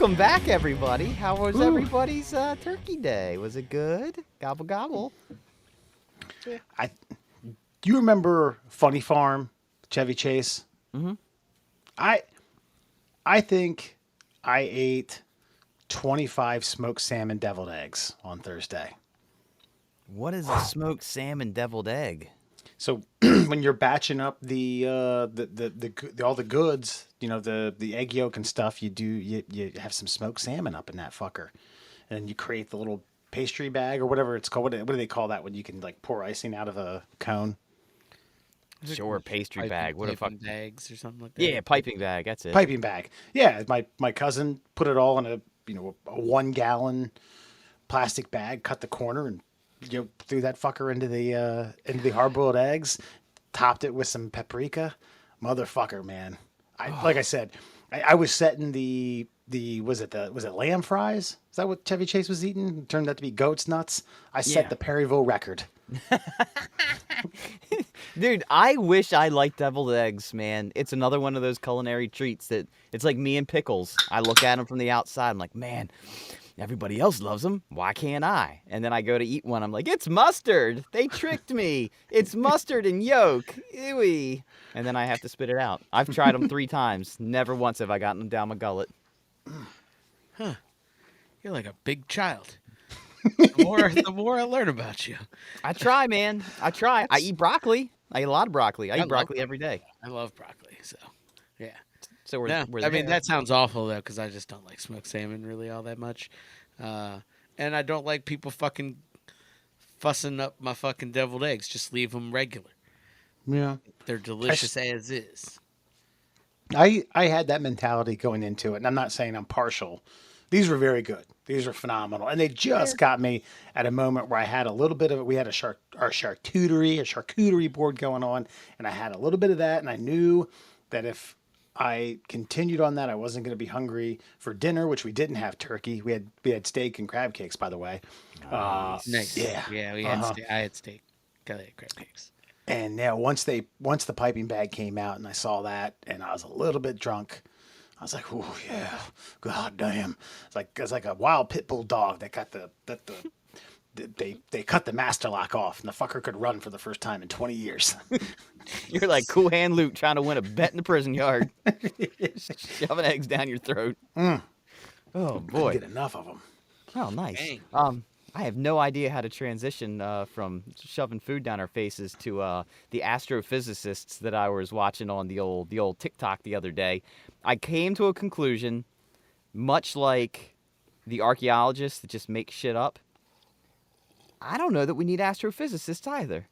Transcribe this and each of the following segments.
Welcome back, everybody. How was Ooh. everybody's Turkey Day? Was it good? Gobble gobble. Do you remember Funny Farm, Chevy Chase? Mm-hmm. I think I ate 25 smoked salmon deviled eggs on Thursday. What is a smoked salmon deviled egg? So when you're batching up the all the goods, the egg yolk and stuff, you have some smoked salmon up in that fucker, and you create the little pastry bag or whatever it's called. What do they call that when you can like pour icing out of a cone? Sure, pastry bag. What the fuck? Piping bags or something like that. Yeah, piping bag. That's it. Piping bag. Yeah, my cousin put it all in a 1 gallon plastic bag, cut the corner, and threw that fucker into the hard boiled eggs, topped it with some paprika. Motherfucker, man. Like I said, I was setting the was it lamb fries? Is that what Chevy Chase was eating? It turned out to be goat's nuts. I set Yeah. the Perryville record. Dude, I wish I liked deviled eggs, man. It's another one of those culinary treats that it's like me and pickles. I look at them from the outside. I'm like, man, everybody else loves them. Why can't I? And then I go to eat one. I'm like, it's mustard. They tricked me. It's mustard and yolk. Ewy. And then I have to spit it out. I've tried them 3 times. Never once have I gotten them down my gullet. You're like a big child. The more I learn about you. I try, man. I try. I eat broccoli. I eat a lot of broccoli. I eat love broccoli every day. I love broccoli, so yeah. So we're I mean, there. that sounds awful though, because I just don't like smoked salmon really all that much, and I don't like people fucking fussing up my fucking deviled eggs. Just leave them regular. Yeah. They're delicious as is. I had that mentality going into it, and I'm not saying I'm partial. These were very good. These were phenomenal, and they just got me at a moment where I had a little bit of it. We had a charcuterie board going on, and I had a little bit of that, and I knew that if I continued on that, I wasn't going to be hungry for dinner, which we didn't have turkey. We had steak and crab cakes, by the way. Nice. Yeah. Yeah. We had steak. I had steak. Got crab cakes. And now once the piping bag came out, and I saw that, and I was a little bit drunk. I was like, "Oh yeah, god damn!" It's like a wild pit bull dog that got they cut the master lock off, and the fucker could run for the first time in 20 years. You're like Cool Hand Luke trying to win a bet in the prison yard. Shoving eggs down your throat. Oh, boy. Get enough of them. Oh, nice. Dang. I have no idea how to transition from shoving food down our faces to the astrophysicists that I was watching on the old TikTok the other day. I came to a conclusion, much like the archaeologists that just make shit up. I don't know that we need astrophysicists either.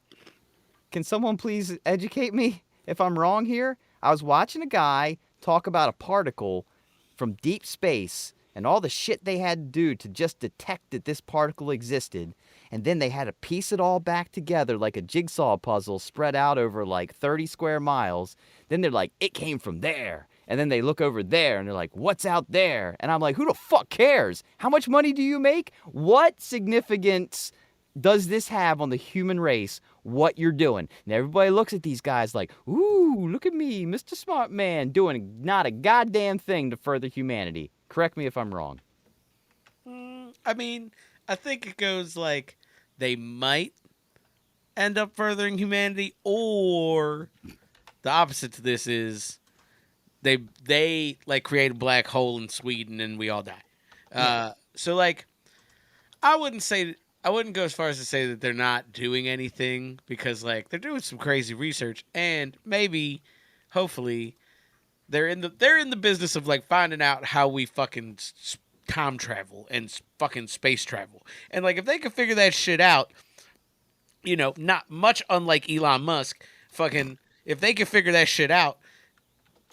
Can someone please educate me if I'm wrong here? I was watching a guy talk about a particle from deep space and all the shit they had to do to just detect that this particle existed. And then they had to piece it all back together like a jigsaw puzzle spread out over like 30 square miles. Then they're like, it came from there. And then they look over there and they're like, what's out there? And I'm like, who the fuck cares? How much money do you make? What significance does this have on the human race, what you're doing? And everybody looks at these guys like, ooh, look at me, Mr. Smart Man, doing not a goddamn thing to further humanity. Correct me if I'm wrong. I mean, I think it goes like they might end up furthering humanity, or the opposite to this is they like create a black hole in Sweden and we all die. So like, I wouldn't go as far as to say that they're not doing anything, because like they're doing some crazy research, and maybe, hopefully, they're in the business of like finding out how we fucking time travel and fucking space travel. And like if they can figure that shit out, not much unlike Elon Musk, fucking if they can figure that shit out,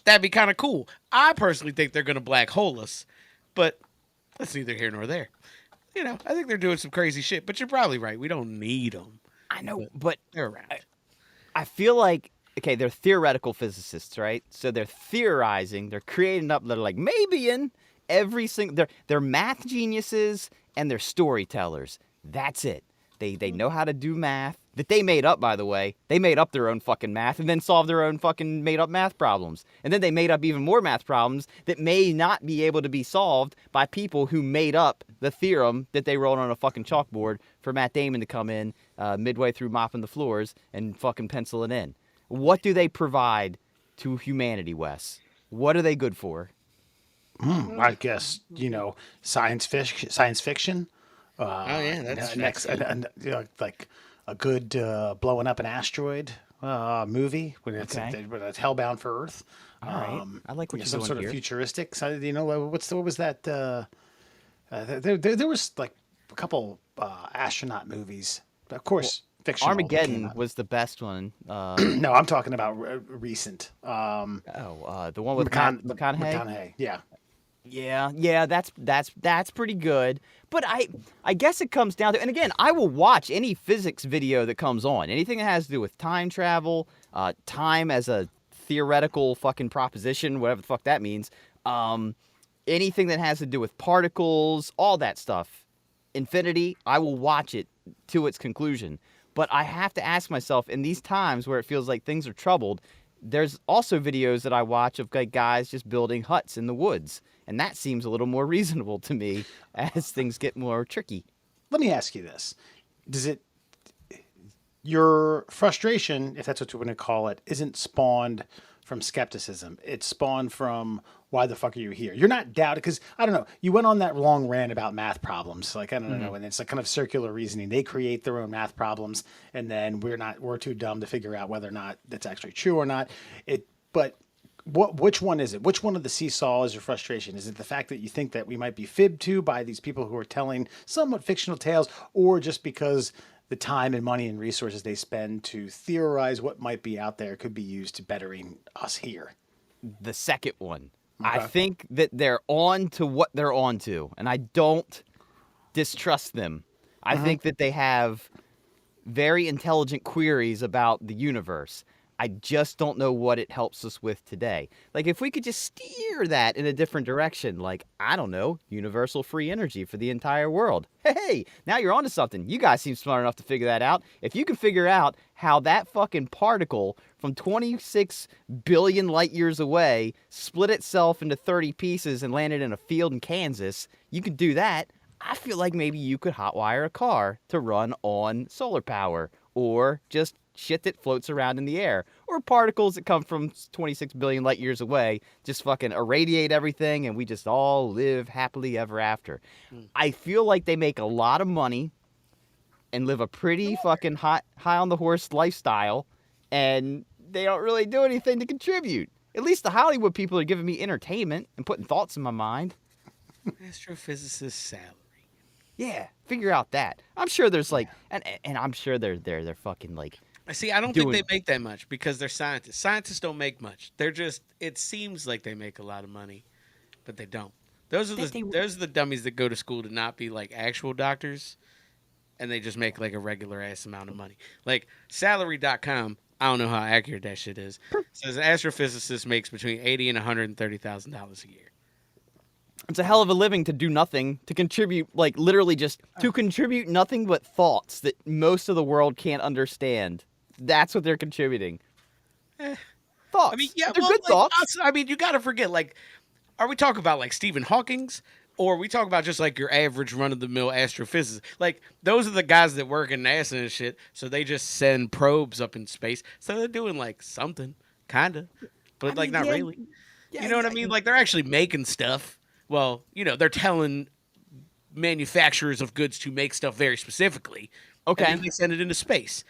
that'd be kind of cool. I personally think they're gonna black hole us, but that's neither here nor there. I think they're doing some crazy shit, but you're probably right. We don't need them. I know, but They're around. I feel like, okay, they're theoretical physicists, right? So they're theorizing, they're creating up, they're like, maybe in every single, they're math geniuses and they're storytellers. That's it. They know how to do math that they made up, by the way. They made up their own fucking math and then solved their own fucking made up math problems. And then they made up even more math problems that may not be able to be solved by people who made up the theorem that they wrote on a fucking chalkboard for Matt Damon to come in midway through mopping the floors and fucking pencil it in. What do they provide to humanity, Wes? What are they good for? I guess, science fiction. Oh yeah, that's Next, like a good blowing up an asteroid movie when it's hellbound for Earth. All right. I like what you're some doing sort here. of futuristic. So, what was that? There was like a couple astronaut movies, of course. Fictional that came Armageddon out. was the best one. No, I'm talking about recent. The one with McConaughey. McConaughey, yeah. Yeah, that's pretty good. But I guess it comes down to, and again, I will watch any physics video that comes on. Anything that has to do with time travel, time as a theoretical fucking proposition, whatever the fuck that means. Anything that has to do with particles, all that stuff. Infinity, I will watch it to its conclusion. But I have to ask myself, in these times where it feels like things are troubled, there's also videos that I watch of like guys just building huts in the woods. And that seems a little more reasonable to me as things get more tricky. Let me ask you this. Your frustration, if that's what you want to call it, isn't spawned from skepticism. It's spawned from why the fuck are you here? You're not doubting because I don't know. You went on that long rant about math problems, like I don't know, and it's a kind of circular reasoning. They create their own math problems, and then we're too dumb to figure out whether or not that's actually true or not. Which one is it? Which one of the seesaw is your frustration? Is it the fact that you think that we might be fibbed to by these people who are telling somewhat fictional tales, or just because the time and money and resources they spend to theorize what might be out there could be used to bettering us here? The second one. Okay. I think that they're on to what they're on to, and I don't distrust them. I think that they have very intelligent queries about the universe. I just don't know what it helps us with today. Like, if we could just steer that in a different direction, like, I don't know, universal free energy for the entire world. Hey, now you're onto something. You guys seem smart enough to figure that out. If you can figure out how that fucking particle from 26 billion light years away split itself into 30 pieces and landed in a field in Kansas, you could do that. I feel like maybe you could hotwire a car to run on solar power or just shit that floats around in the air, or particles that come from 26 billion light years away just fucking irradiate everything and we just all live happily ever after. I feel like they make a lot of money and live a pretty fucking high on the horse lifestyle, and they don't really do anything to contribute. At least the Hollywood people are giving me entertainment and putting thoughts in my mind. Astrophysicist salary. Yeah, figure out that. I'm sure there's like, and I'm sure they're fucking like. See, I don't think they make that much because they're scientists. Scientists don't make much. They're just. It seems like they make a lot of money, but they don't. Those are the dummies that go to school to not be like actual doctors, and they just make like a regular ass amount of money. Like salary.com. I don't know how accurate that shit is. Says an astrophysicist makes between $80,000 and $130,000 a year. It's a hell of a living to do nothing, to contribute, like literally just to contribute nothing but thoughts that most of the world can't understand. That's what they're contributing. Thoughts. I mean, yeah, they're well, good like, thoughts. I mean, you got to forget, like, are we talking about like Stephen Hawking's, or are we talking about just like your average run of the mill astrophysicist? Like, those are the guys that work in NASA and shit. So they just send probes up in space. So they're doing like something, kinda, but like not really. Yeah, You know what I mean? Like they're actually making stuff. Well, they're telling manufacturers of goods to make stuff very specifically. Okay. And then they send it into space.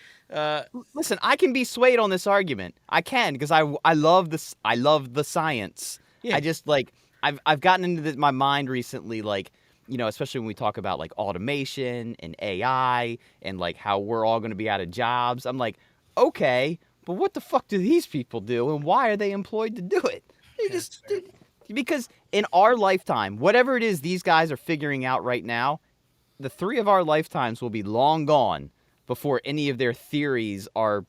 Listen, I can be swayed on this argument. I can, because I love this. I love the science. Yeah. I just like I've gotten into my mind recently, like, especially when we talk about like automation and AI and like how we're all going to be out of jobs. I'm like, okay, but what the fuck do these people do, and why are they employed to do it? Because in our lifetime, whatever it is these guys are figuring out right now, the three of our lifetimes will be long gone before any of their theories are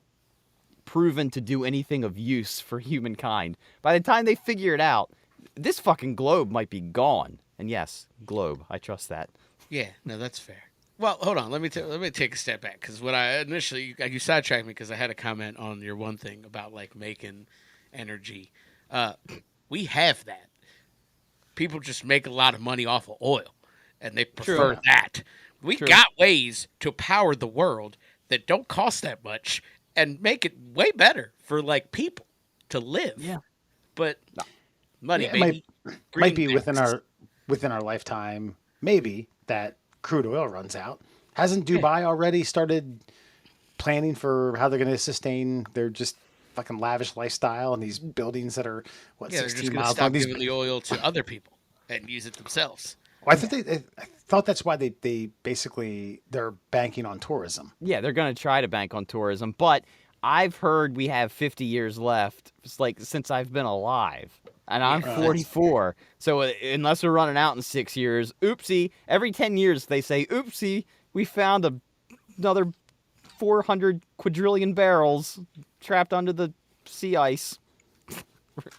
proven to do anything of use for humankind. By the time they figure it out, this fucking globe might be gone. And yes, globe, I trust that. Yeah, no, that's fair. Well, hold on. Let me take a step back because what I initially you sidetracked me because I had a comment on your one thing about like making energy. We have that. People just make a lot of money off of oil, and they prefer True. that. We True. got ways to power the world that don't cost that much and make it way better for like people to live. Yeah. But money, Yeah, baby. might be Green within our lifetime, maybe that crude oil runs out. Hasn't Dubai already started planning for how they're going to sustain their just fucking lavish lifestyle and these buildings that are what Yeah, they're just 16 going to miles stop long? These, giving the oil to other people and use it themselves. well, I thought that's why they basically they're banking on tourism. Yeah, they're going to try to bank on tourism, but I've heard we have 50 years left. It's like since I've been alive, and I'm Yeah. 44. So unless we're running out in 6 years, oopsie. Every 10 years they say, oopsie, we found another 400 quadrillion barrels trapped under the sea ice.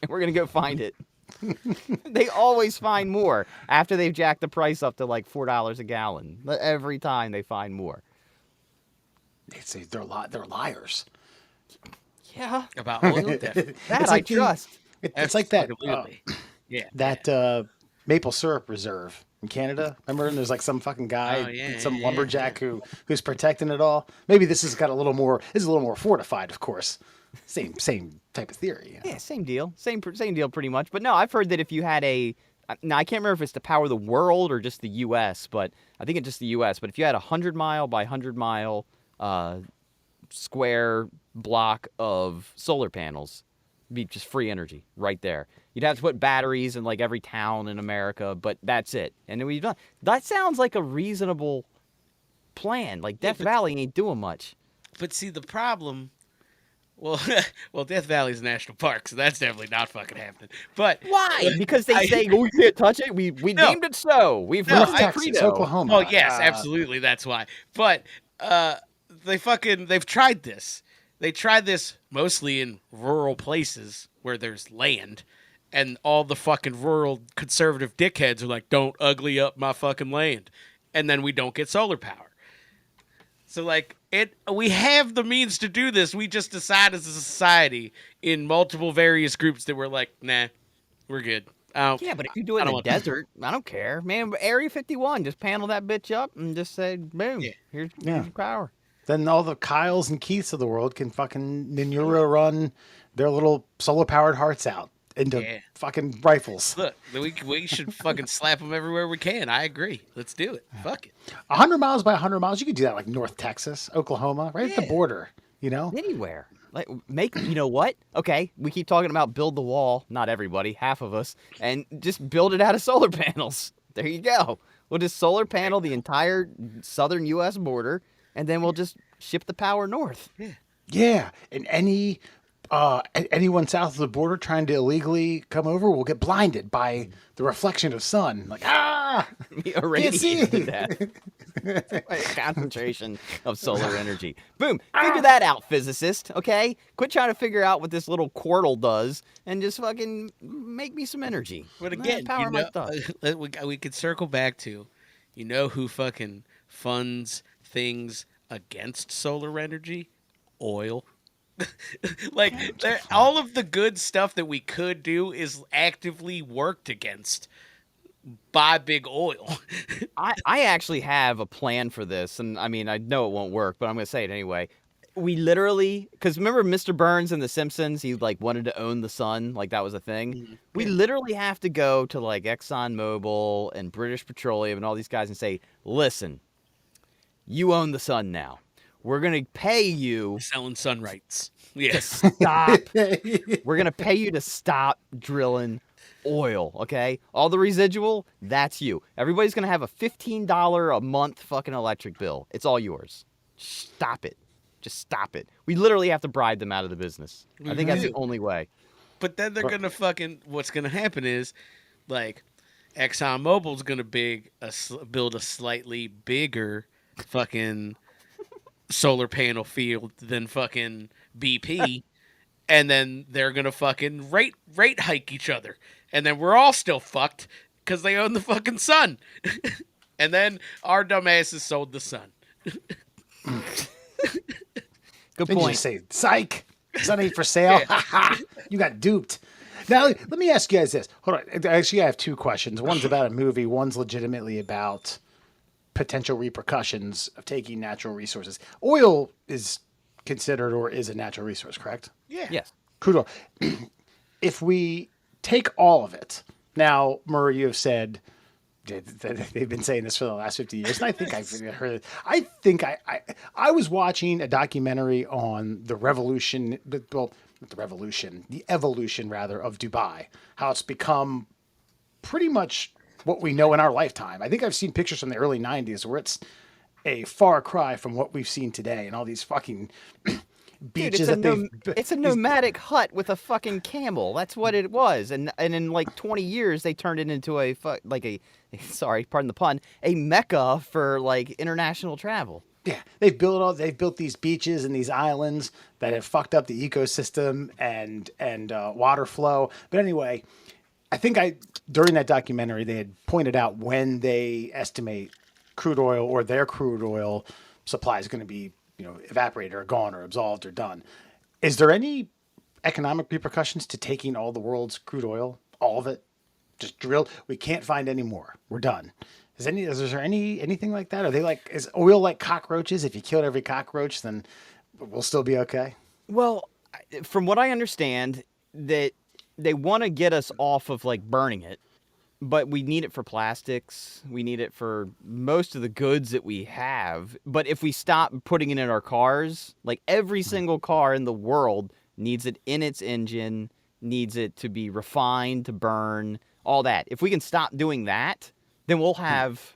We're going to go find it. They always find more after they've jacked the price up to like $4 a gallon. Every time they find more. They say they're liars. Yeah, About oil, definitely. that It's I like the- trust. It's like that Absolutely. Yeah. that maple syrup reserve in Canada. Remember, and there's like some fucking guy, Oh, yeah, some yeah, lumberjack who's protecting it all. Maybe this has got a little more. This is a little more fortified, of course. Same type of theory. You know? Yeah, same deal. Same deal pretty much. But no, I've heard that if you had now I can't remember if it's to power the world or just the U.S., but I think it's just the U.S. But if you had a 100-mile by 100-mile square block of solar panels, it'd be just free energy right there. You'd have to put batteries in like every town in America, but that's it. And then we've done. That sounds like a reasonable plan. Like Death Valley ain't doing much. But see, the problem. Well, Death Valley's a national park, so that's definitely not fucking happening. But Why? Because they say, "Oh, we can't touch it. We No. deemed it so. We've No, reached North a Texas, credo." Oklahoma. well, yes, absolutely, that's why. But they've tried this. They tried this mostly in rural places where there's land, and all the fucking rural conservative dickheads are like, "Don't ugly up my fucking land," and then we don't get solar power. So like we have the means to do this. We just decide as a society in multiple various groups that we're like, nah, we're good. Yeah, but if you do it I in don't the want- desert, I don't care, man. Area 51, just panel that bitch up and just say, boom, Yeah. here's Yeah. your power. Then all the Kyles and Keiths of the world can fucking Ninura run their little solar powered hearts out into Yeah. fucking rifles. Look, we should fucking slap them everywhere we can. I agree. Let's do it. Fuck it. 100 miles by 100 miles, you could do that like North Texas, Oklahoma, right at the Yeah. border. You know, Anywhere. Like, you know what? Okay, we keep talking about build the wall. Not everybody, half of us. And just build it out of solar panels. There you go. We'll just solar panel the entire southern U.S. border, and then we'll just ship the power north. yeah. And anyone south of the border trying to illegally come over will get blinded by the reflection of sun. Like We can't see. irradiated to death. By a concentration of solar energy. Boom. Figure that out, physicist. Okay? Quit trying to figure out what this little quartle does and just fucking make me some energy. But Nah, again, power my stuff. we could circle back to, you know who fucking funds things against solar energy? Oil. Like all of the good stuff that we could do is actively worked against by big oil. I actually have a plan for this, and I mean, I know it won't work, but I'm going to say it anyway. We literally, because remember Mr. Burns in The Simpsons, he like wanted to own the sun, like that was a thing. We literally have to go to like ExxonMobil and British Petroleum and all these guys and say, listen, you own the sun now. We're going to pay you Selling sun rights. to Yeah. stop. We're going to pay you to stop drilling oil, okay? All the residual, that's you. Everybody's going to have a $15 a month fucking electric bill. It's all yours. Stop it. Just stop it. We literally have to bribe them out of the business. I think that's the only way. But then they're gonna fucking. What's gonna happen is, like, ExxonMobil's gonna build a slightly bigger fucking solar panel field than fucking BP, and then they're gonna fucking rate hike each other, and then we're all still fucked because they own the fucking sun. And then our dumbasses sold the sun. Good Then you point. just say, psych, sun ain't for sale. Ha ha, you got duped. Now, let me ask you guys this. Hold on. Actually, I have two questions. One's about a movie. One's legitimately about potential repercussions of taking natural resources. Oil is considered or is a natural resource, correct? Yeah. Yes. Crude oil. If we take all of it, now, Murray, you have said they've been saying this for the last 50 years, and I think I've heard it. I think I was watching a documentary on the revolution, well, not the revolution, the evolution rather of Dubai, how it's become pretty much what we know in our lifetime. I think I've seen pictures from the early 90s where it's a far cry from what we've seen today, and all these fucking Dude, beaches that it's a nomadic hut with a fucking camel. That's what it was. And in like 20 years, they turned it into sorry, pardon the pun, a mecca for like international travel. Yeah, they've built these beaches and these islands that have fucked up the ecosystem and water flow. But anyway, I think during that documentary they had pointed out when they estimate crude oil or their crude oil supply is going to be evaporated or gone or absolved or done. Is there any economic repercussions to taking all the world's crude oil, all of it, just drilled? We can't find any more. We're done. Is there anything like that? Are they is oil like cockroaches? If you killed every cockroach, then we'll still be okay? Well, from what I understand, that they want to get us off of like burning it, but we need it for plastics. We need it for most of the goods that we have. But if we stop putting it in our cars, like every single car in the world needs it in its engine, needs it to be refined, to burn, all that. If we can stop doing that, then we'll have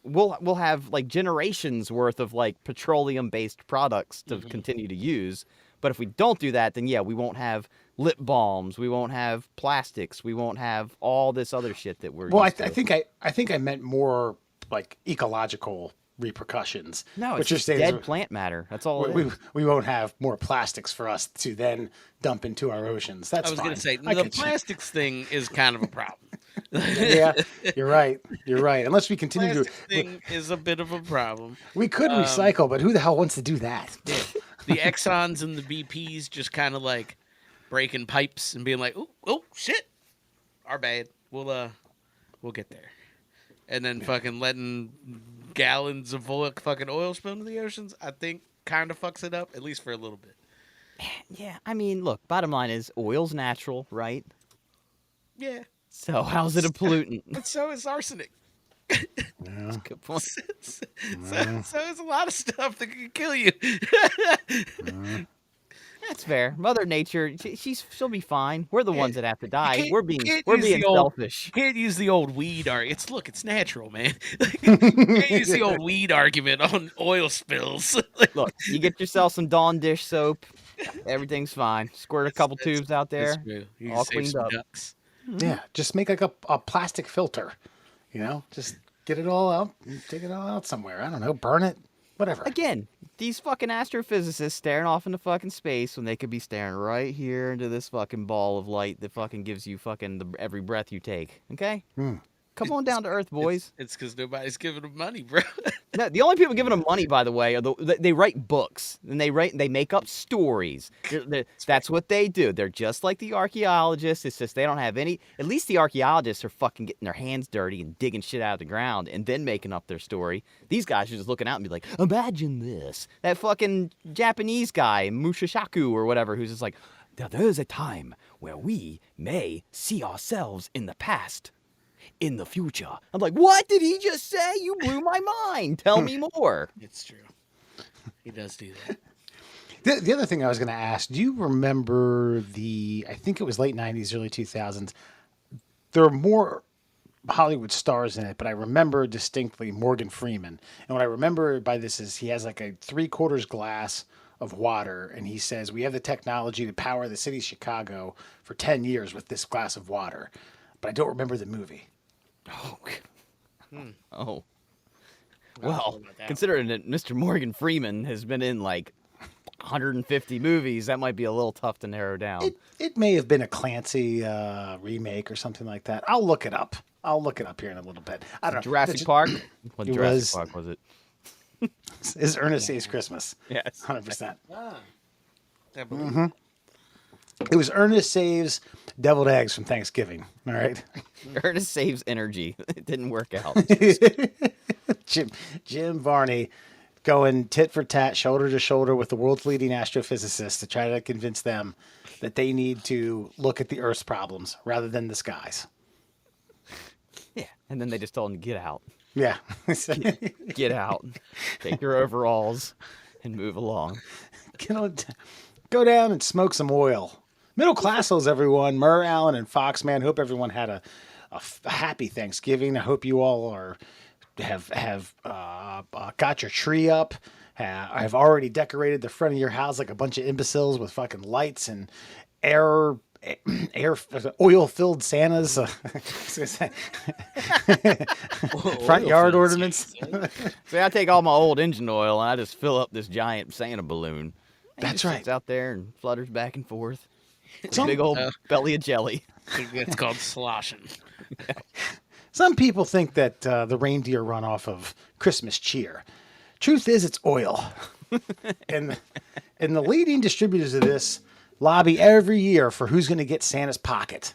like generations worth of like petroleum based products to continue to use. But if we don't do that, then yeah, we won't have lip balms, we won't have plastics, we won't have all this other shit that we're. Well, used to. I think I meant more like ecological repercussions. No, what it's you're just saying dead is plant matter. That's all. It we is. we won't have more plastics for us to then dump into our oceans. That's I was fine. going to say, I the get you. plastics thing is kind of a problem. Yeah, you're right. You're right. Unless we continue Plastic to, thing is a bit of a problem. we could recycle, but who the hell wants to do that? The Exxons and the BPs just kind of like breaking pipes and being like, "Oh shit, our bad. We'll get there," and then fucking letting gallons of fucking oil spill into the oceans. I think kind of fucks it up, at least for a little bit. Yeah, I mean, look. Bottom line is, oil's natural, right? Yeah, So how's it a pollutant? but so is arsenic. Good point. so it's a lot of stuff that can kill you. That's fair. Mother Nature, she'll be fine. We're the ones that have to die. can't- We're being can't we're use being the old- selfish. Can't use the old weed argument. It's natural, man. Can't use the old weed argument on oil spills. Look, you get yourself some Dawn dish soap. Everything's fine. Squirt a couple tubes out there. You all save cleaned some up. ducks. Yeah, just make like a plastic filter. Just get it all out, take it all out somewhere. I don't know, burn it, whatever. Again, these fucking astrophysicists staring off into fucking space when they could be staring right here into this fucking ball of light that fucking gives you fucking every breath you take. Okay? Come on down to Earth, boys. It's because nobody's giving them money, bro. No, the only people giving them money, by the way, are they write books and they make up stories. That's what they do. They're just like the archaeologists. It's just they don't have any. At least the archaeologists are fucking getting their hands dirty and digging shit out of the ground and then making up their story. These guys are just looking out and be like, imagine this. That fucking Japanese guy, Mushashaku or whatever, who's just like, there's a time where we may see ourselves in the past. In the future. I'm like, what did he just say? You blew my mind. Tell me more. It's true. He does do that. The other thing I was going to ask, do you remember I think it was late 90s, early 2000s, there were more Hollywood stars in it, but I remember distinctly Morgan Freeman. And what I remember by this is he has like a 3/4 glass of water, and he says, we have the technology to power the city of Chicago for 10 years with this glass of water. But I don't remember the movie. Oh. know Well, about that considering that Mr. Morgan Freeman has been in like 150 movies, that might be a little tough to narrow down. It may have been a Clancy remake or something like that. I'll look it up. I'll look it up here in a little bit. I don't know. Jurassic Park? What It Jurassic was- Park was it? Is Ernest Saves Christmas? Yes. 100%. I believe. It was Ernest Saves Deviled Eggs from Thanksgiving. All right. Ernest Saves Energy. It didn't work out. Jim Varney going tit for tat, shoulder to shoulder with the world's leading astrophysicists to try to convince them that they need to look at the Earth's problems rather than the skies. Yeah. And then they just told him to get out. Yeah. Get out. Take your overalls and move along. Go down and smoke some oil. Middle classers, everyone. Murr, Allen, and Foxman. Hope everyone had a happy Thanksgiving. I hope you all have got your tree up. I've already decorated the front of your house like a bunch of imbeciles with fucking lights and oil-filled Santas. Front yard ornaments. See, I take all my old engine oil and I just fill up this giant Santa balloon. And That's it just right. sits out there and flutters back and forth. It's a Some- big old belly of jelly. It's called sloshing. Some people think that the reindeer run off of Christmas cheer. Truth is, it's oil. and the leading distributors of this lobby every year for who's going to get Santa's pocket.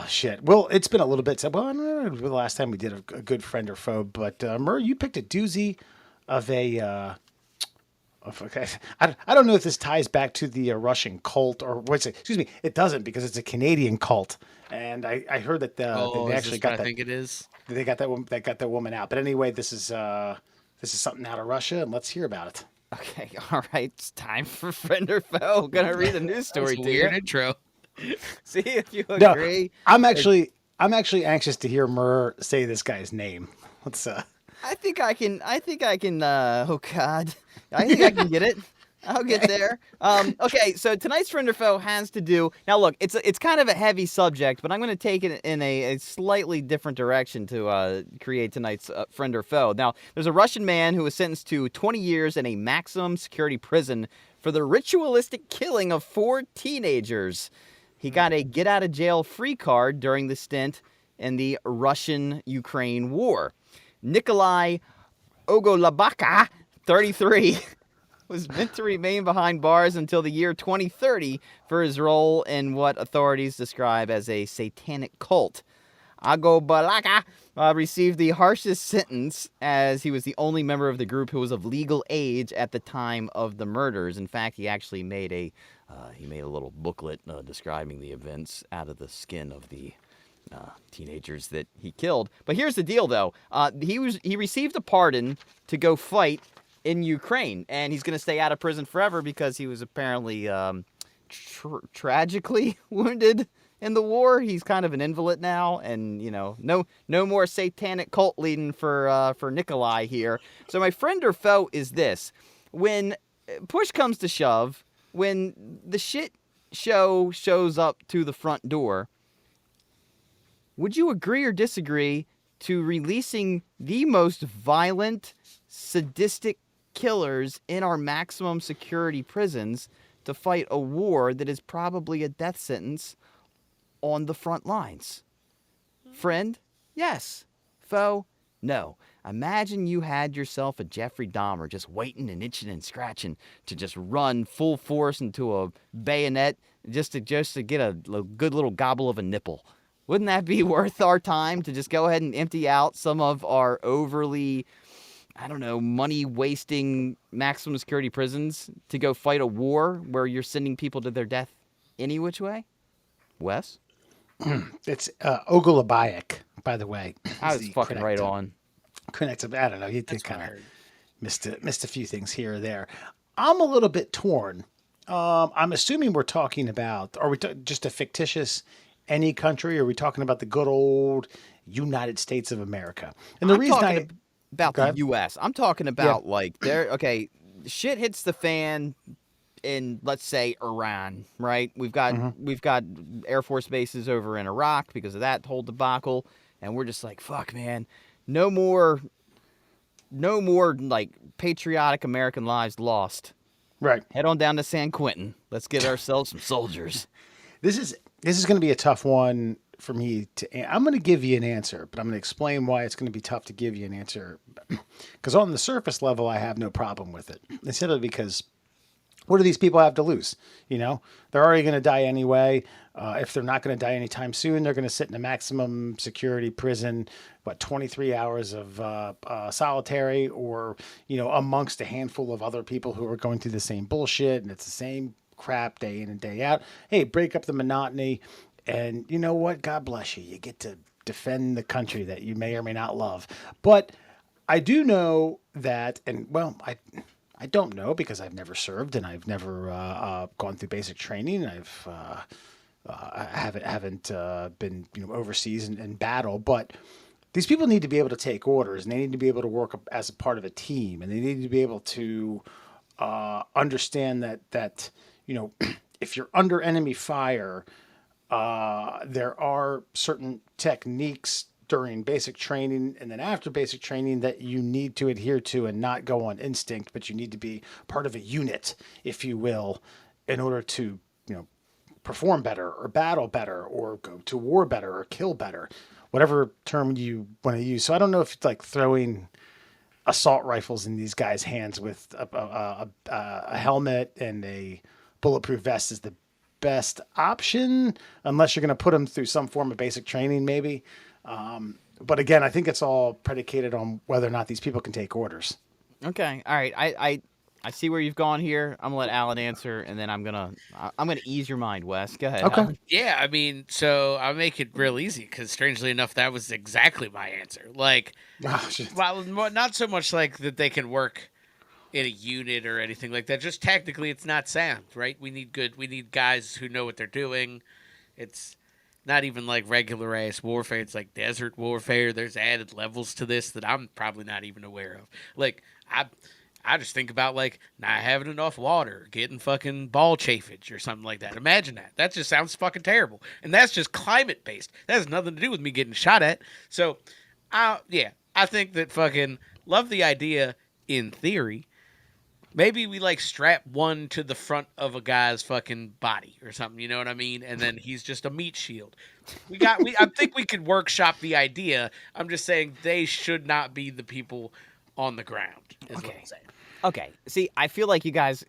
Shit. Well, it's been a little bit. Well, I don't know the last time we did a good friend or foe, but Murr, you picked a doozy of a. Okay, I don't know if this ties back to the Russian cult or what's it? Excuse me, it doesn't because it's a Canadian cult, and I heard that they Is actually this got what that. I think it is. They got that woman out. But anyway, this is something out of Russia, and let's hear about it. Okay, all right. It's time for friend or foe. Gonna read a news story That's to weird you. intro. See if you No, agree. I'm actually anxious to hear Murr say this guy's name. Let's I think I can. Oh God, I think I can get it. I'll get there. Okay, so tonight's friend or foe has to do. Now, look, it's kind of a heavy subject, but I'm going to take it in a slightly different direction to create tonight's friend or foe. Now, there's a Russian man who was sentenced to 20 years in a maximum security prison for the ritualistic killing of 4 teenagers. He got a get out of jail free card during the stint in the Russian-Ukraine war. Nikolai Ogolabaka, 33, was meant to remain behind bars until the year 2030 for his role in what authorities describe as a satanic cult. Ogolabaka received the harshest sentence as he was the only member of the group who was of legal age at the time of the murders. In fact, he actually made a little booklet describing the events out of the skin of the teenagers that he killed. But here's the deal, though. He received a pardon to go fight in Ukraine, and he's going to stay out of prison forever because he was apparently tragically wounded in the war. He's kind of an invalid now, and no more satanic cult leading for Nikolai here. So my friend or foe is this: when push comes to shove, when the shit show shows up to the front door, would you agree or disagree to releasing the most violent, sadistic killers in our maximum security prisons to fight a war that is probably a death sentence on the front lines? Friend, yes. Foe, no. Imagine you had yourself a Jeffrey Dahmer just waiting and itching and scratching to just run full force into a bayonet just to get a good little gobble of a nipple. Wouldn't that be worth our time to just go ahead and empty out some of our overly, money-wasting maximum security prisons to go fight a war where you're sending people to their death any which way? Wes? It's Ogolabayak, by the way. I was fucking right on. Correct. I don't know. You did That's what kind I of heard. missed a few things here or there. I'm a little bit torn. I'm assuming we're talking about, are we just a fictitious any country? Or are we talking about the good old United States of America? And the I'm reason talking about Go the ahead. U.S. I'm talking about shit hits the fan in, let's say, Iran, right? We've got Air Force bases over in Iraq because of that whole debacle, and we're just like, fuck, man, no more no more like patriotic American lives lost. Right. Head on down to San Quentin. Let's get ourselves some soldiers. This is going to be a tough one for me to. I'm going to give you an answer, but I'm going to explain why it's going to be tough to give you an answer. Because on the surface level, I have no problem with it. Simply because, what do these people have to lose? You know, they're already going to die anyway. If they're not going to die anytime soon, they're going to sit in a maximum security prison, 23 hours of solitary, or, you know, amongst a handful of other people who are going through the same bullshit, and it's the same crap day in and day out. Hey, break up the monotony, and you know what? God bless you. You get to defend the country that you may or may not love. But I do know that, and well, I don't know because I've never served and I've never gone through basic training. I haven't been, you know, overseas in battle, but these people need to be able to take orders, and they need to be able to work as a part of a team, and they need to be able to understand that you know, if you're under enemy fire, there are certain techniques during basic training and then after basic training that you need to adhere to and not go on instinct, but you need to be part of a unit, if you will, in order to, you know, perform better or battle better or go to war better or kill better, whatever term you want to use. So I don't know if like throwing assault rifles in these guys' hands with a helmet and a bulletproof vest is the best option, unless you're going to put them through some form of basic training, maybe. But again, I think it's all predicated on whether or not these people can take orders. Okay, all right. I see where you've gone here. I'm gonna let Alan answer, and then I'm gonna ease your mind, Wes. Go ahead. Okay. Alan. Yeah, I mean, so I'll make it real easy because strangely enough, that was exactly my answer. Like, Oh, shit. well, not so much like that they can work in a unit or anything like that. Just technically, it's not sound, right? We need guys who know what they're doing. It's not even like regular ass warfare. It's like desert warfare. There's added levels to this that I'm probably not even aware of. Like, I just think about like not having enough water, getting fucking ball chafage or something like that. Imagine that. That just sounds fucking terrible. And that's just climate based. That has nothing to do with me getting shot at. So, yeah, I think that fucking love the idea in theory. Maybe we like strap one to the front of a guy's fucking body or something, you know what I mean? And then he's just a meat shield. I think we could workshop the idea. I'm just saying they should not be the people on the ground. Is what I'm saying. Okay. See, I feel like you guys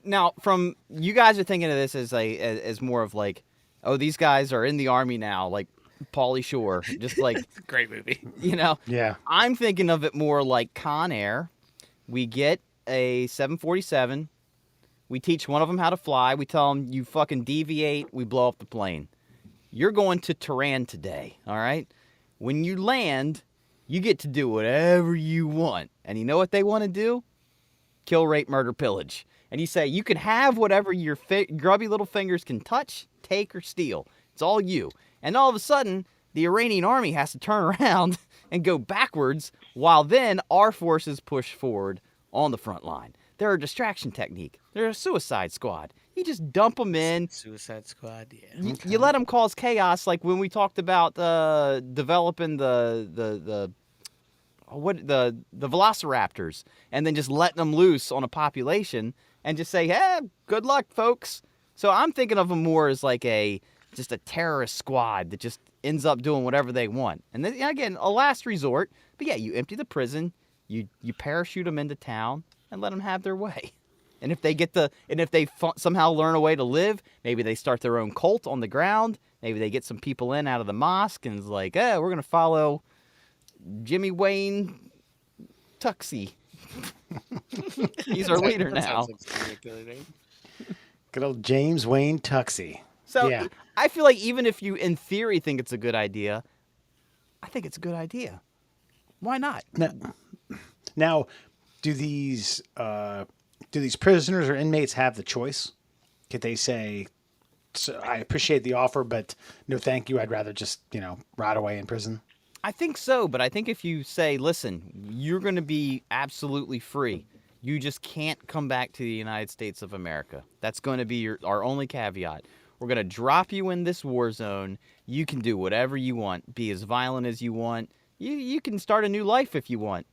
now from you guys are thinking of this as more of like, oh, these guys are in the army now, like Pauly Shore, just like It's a great movie. you know. Yeah. I'm thinking of it more like Con Air. We get a 747. We teach one of them how to fly. We tell them, you fucking deviate. We blow up the plane. You're going to Tehran today, all right? When you land, you get to do whatever you want. And you know what they want to do? Kill, rape, murder, pillage. And you say, you can have whatever your grubby little fingers can touch, take, or steal. It's all you. And all of a sudden, the Iranian army has to turn around and go backwards, while then our forces push forward on the front line. They're a distraction technique. They're a suicide squad. You just dump them in. Suicide Squad, yeah. You let them cause chaos, like when we talked about developing the velociraptors, and then just letting them loose on a population and just say, hey, good luck, folks. So I'm thinking of them more as like just a terrorist squad that just ends up doing whatever they want. And then again, a last resort. But yeah, you empty the prison, you parachute them into town, and let them have their way. And if they somehow learn a way to live, maybe they start their own cult on the ground. Maybe they get some people in out of the mosque and it's like, we're gonna follow Jimmy Wayne Tuxie. He's our leader now. Good old James Wayne Tuxie. So yeah. I feel like even if you, in theory, think it's a good idea, I think it's a good idea. Why not? Now, do these prisoners or inmates have the choice? Could they say, so I appreciate the offer, but no thank you, I'd rather just, rot away in prison? I think so, but I think if you say, listen, you're going to be absolutely free. You just can't come back to the United States of America. That's going to be our only caveat. We're going to drop you in this war zone. You can do whatever you want, be as violent as you want. You can start a new life if you want.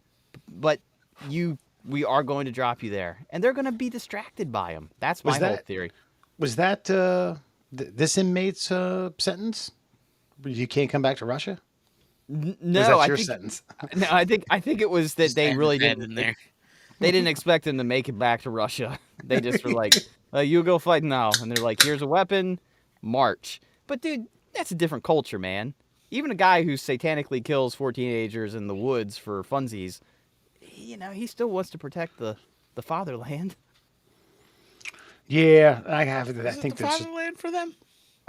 but we are going to drop you there, and they're going to be distracted by him. That's my Was whole that- theory. Was that this inmate's sentence? You can't come back to Russia? No, Or is that I your think sentence? no, I think it was that they Stand really your head didn't. in there. They didn't expect him to make it back to Russia. They just were like, "You go fight now," and they're like, "Here's a weapon, march." But dude, that's a different culture, man. Even a guy who satanically kills 4 teenagers in the woods for funsies, he still wants to protect the fatherland. Yeah, I have. I Is it think the there's fatherland for them?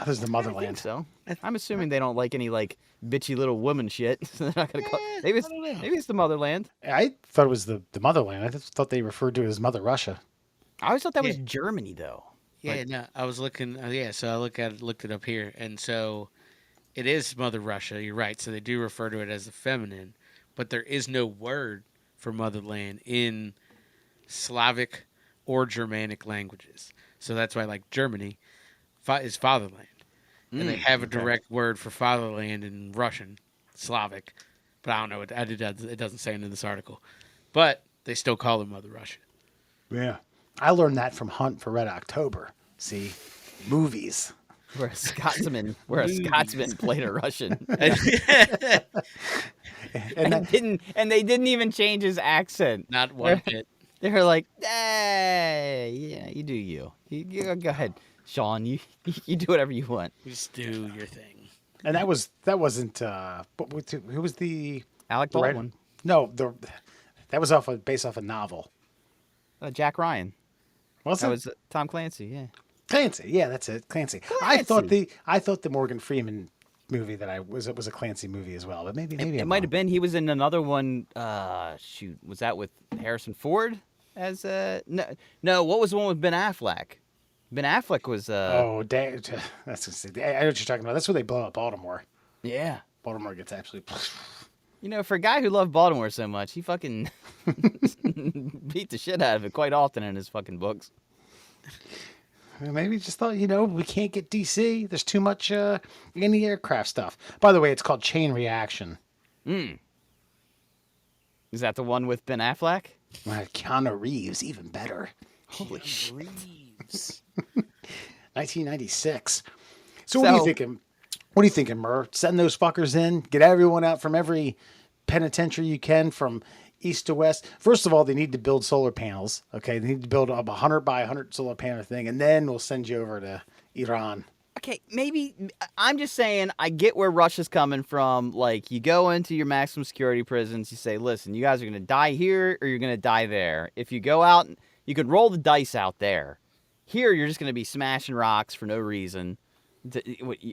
there's the I motherland. think so. I'm assuming they don't like any like bitchy little woman shit. So they're not gonna call. Maybe it's I don't know. maybe it's the motherland. I thought it was the motherland. I just thought they referred to it as Mother Russia. I always thought that was Yeah. Germany though. Yeah, no, I was looking. So I looked it up here, and so it is Mother Russia. You're right. So they do refer to it as the feminine, but there is no word for motherland in Slavic or Germanic languages. So that's why, like Germany, is fatherland, and they have a direct word for fatherland in Russian, Slavic, but I don't know. It doesn't say it in this article, but they still call it Mother Russia. Yeah, I learned that from Hunt for Red October. See, movies. Where a Scotsman played a Russian. And that, And they didn't even change his accent. Not one bit. They were like, "Hey, yeah, you do you. You go ahead, Sean. You do whatever you want." Just do your thing. and that wasn't. Who was the Alec the writer? Baldwin, No, that was based off a novel. Jack Ryan. Was That it? was Tom Clancy. Yeah. Clancy. Yeah, that's it. Clancy. I thought the Morgan Freeman movie that was a Clancy movie as well, but maybe It I'm might wrong. have been. He was in another one. Shoot, was that with Harrison Ford? As no. What was the one with Ben Affleck? Ben Affleck was. Oh, that's I know what you're talking about. That's where they blow up Baltimore. Yeah. Baltimore gets absolutely. For a guy who loved Baltimore so much, he fucking beat the shit out of it quite often in his fucking books. Maybe just thought, we can't get DC. There's too much anti-aircraft stuff. By the way, it's called Chain Reaction. Is that the one with Ben Affleck? Keanu Reeves, even better. Holy shit. Reeves. 1996. So what are you thinking? What are you thinking, Murr? Send those fuckers in. Get everyone out from every penitentiary you can from east to west. First of all, they need to build solar panels. Okay, they need to build a 100 by 100 solar panel thing, and then we'll send you over to Iran. Okay, maybe I'm just saying I get where Russia's coming from. Like, you go into your maximum security prisons, you say, listen, you guys are going to die here or you're going to die there. If you go out, you could roll the dice out there. Here, you're just going to be smashing rocks for no reason.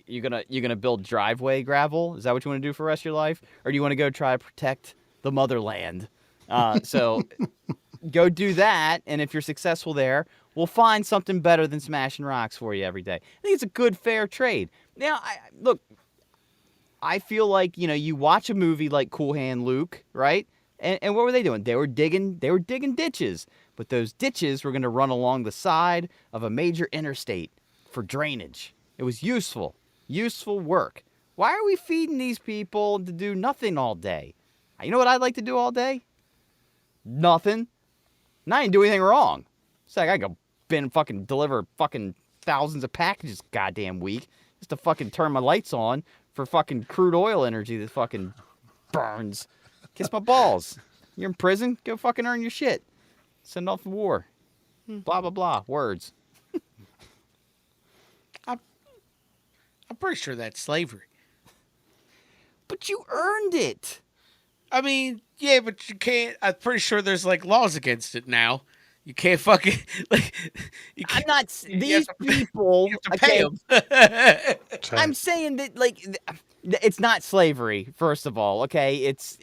You're gonna build driveway gravel? Is that what you want to do for the rest of your life? Or do you want to go try to protect the motherland? So go do that, and if you're successful there, we'll find something better than smashing rocks for you every day. I think it's a good, fair trade. Now, I feel like, you watch a movie like Cool Hand Luke, right? And what were they doing? They were digging ditches. But those ditches were going to run along the side of a major interstate for drainage. It was useful work. Why are we feeding these people to do nothing all day? You know what I'd like to do all day? Nothing. And I didn't do anything wrong. It's like I go fucking deliver fucking thousands of packages goddamn week just to fucking turn my lights on for fucking crude oil energy that fucking burns. Kiss my balls. You're in prison? Go fucking earn your shit. Send off to war. Blah, blah, blah. Words. I'm pretty sure that's slavery. But you earned it. I mean, yeah, but you can't. I'm pretty sure there's like laws against it now. You can't fucking like. You I'm can't, not. you These have to- people. you have to pay okay, them. I'm saying that it's not slavery. First of all, okay, it's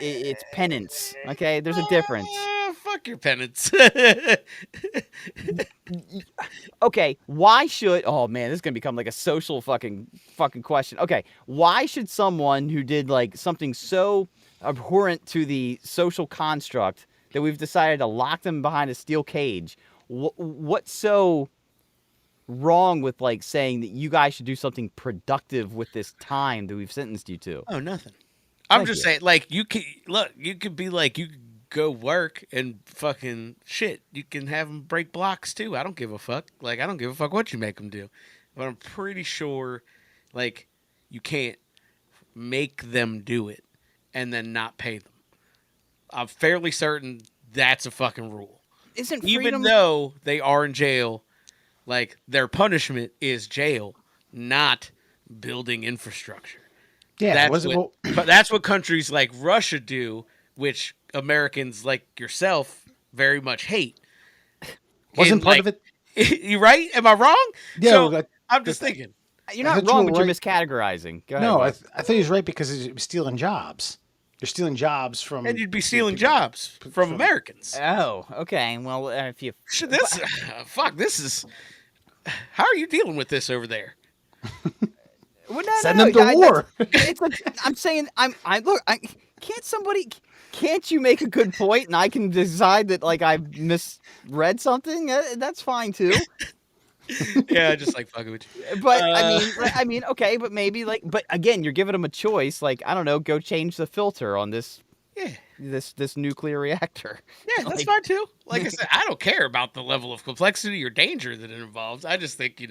penance. Okay, there's a difference. Fuck your penance. Okay, why should? Oh man, this is gonna become like a social fucking question. Okay, why should someone who did like something so abhorrent to the social construct that we've decided to lock them behind a steel cage? What's so wrong with like saying that you guys should do something productive with this time that we've sentenced you to? Oh, nothing. I'm Thank just you. saying, like, you could be like, you could go work and fucking shit. You can have them break blocks too. I don't give a fuck. Like, I don't give a fuck what you make them do. But I'm pretty sure, like, you can't make them do it and then not pay them. I'm fairly certain that's a fucking rule. Isn't Even freedom? though they are in jail, like, their punishment is jail, not building infrastructure. Yeah, But that's what countries like Russia do, which Americans like yourself very much hate. wasn't part of it. You right? Am I wrong? Yeah, So, well, I'm just thinking. You're I not thought you wrong, were but you're right. miscategorizing. Go ahead, No, Mark. I thought he was right because he was stealing jobs. They're stealing jobs from. And you'd be stealing jobs from Americans. Oh, okay. Well, if you Shit, this, fuck, this is. How are you dealing with this over there? well, no, Send no, them to no, war. It's like, I'm saying, I look. Can't you make a good point and I can decide that like I misread something? That's fine too. Yeah, just like fucking with you. But I mean, okay, but maybe like, but again, you're giving them a choice. Like, I don't know, go change the filter on this Yeah. this nuclear reactor. Yeah, that's Like- fine too. Like I said, I don't care about the level of complexity or danger that it involves. I just think,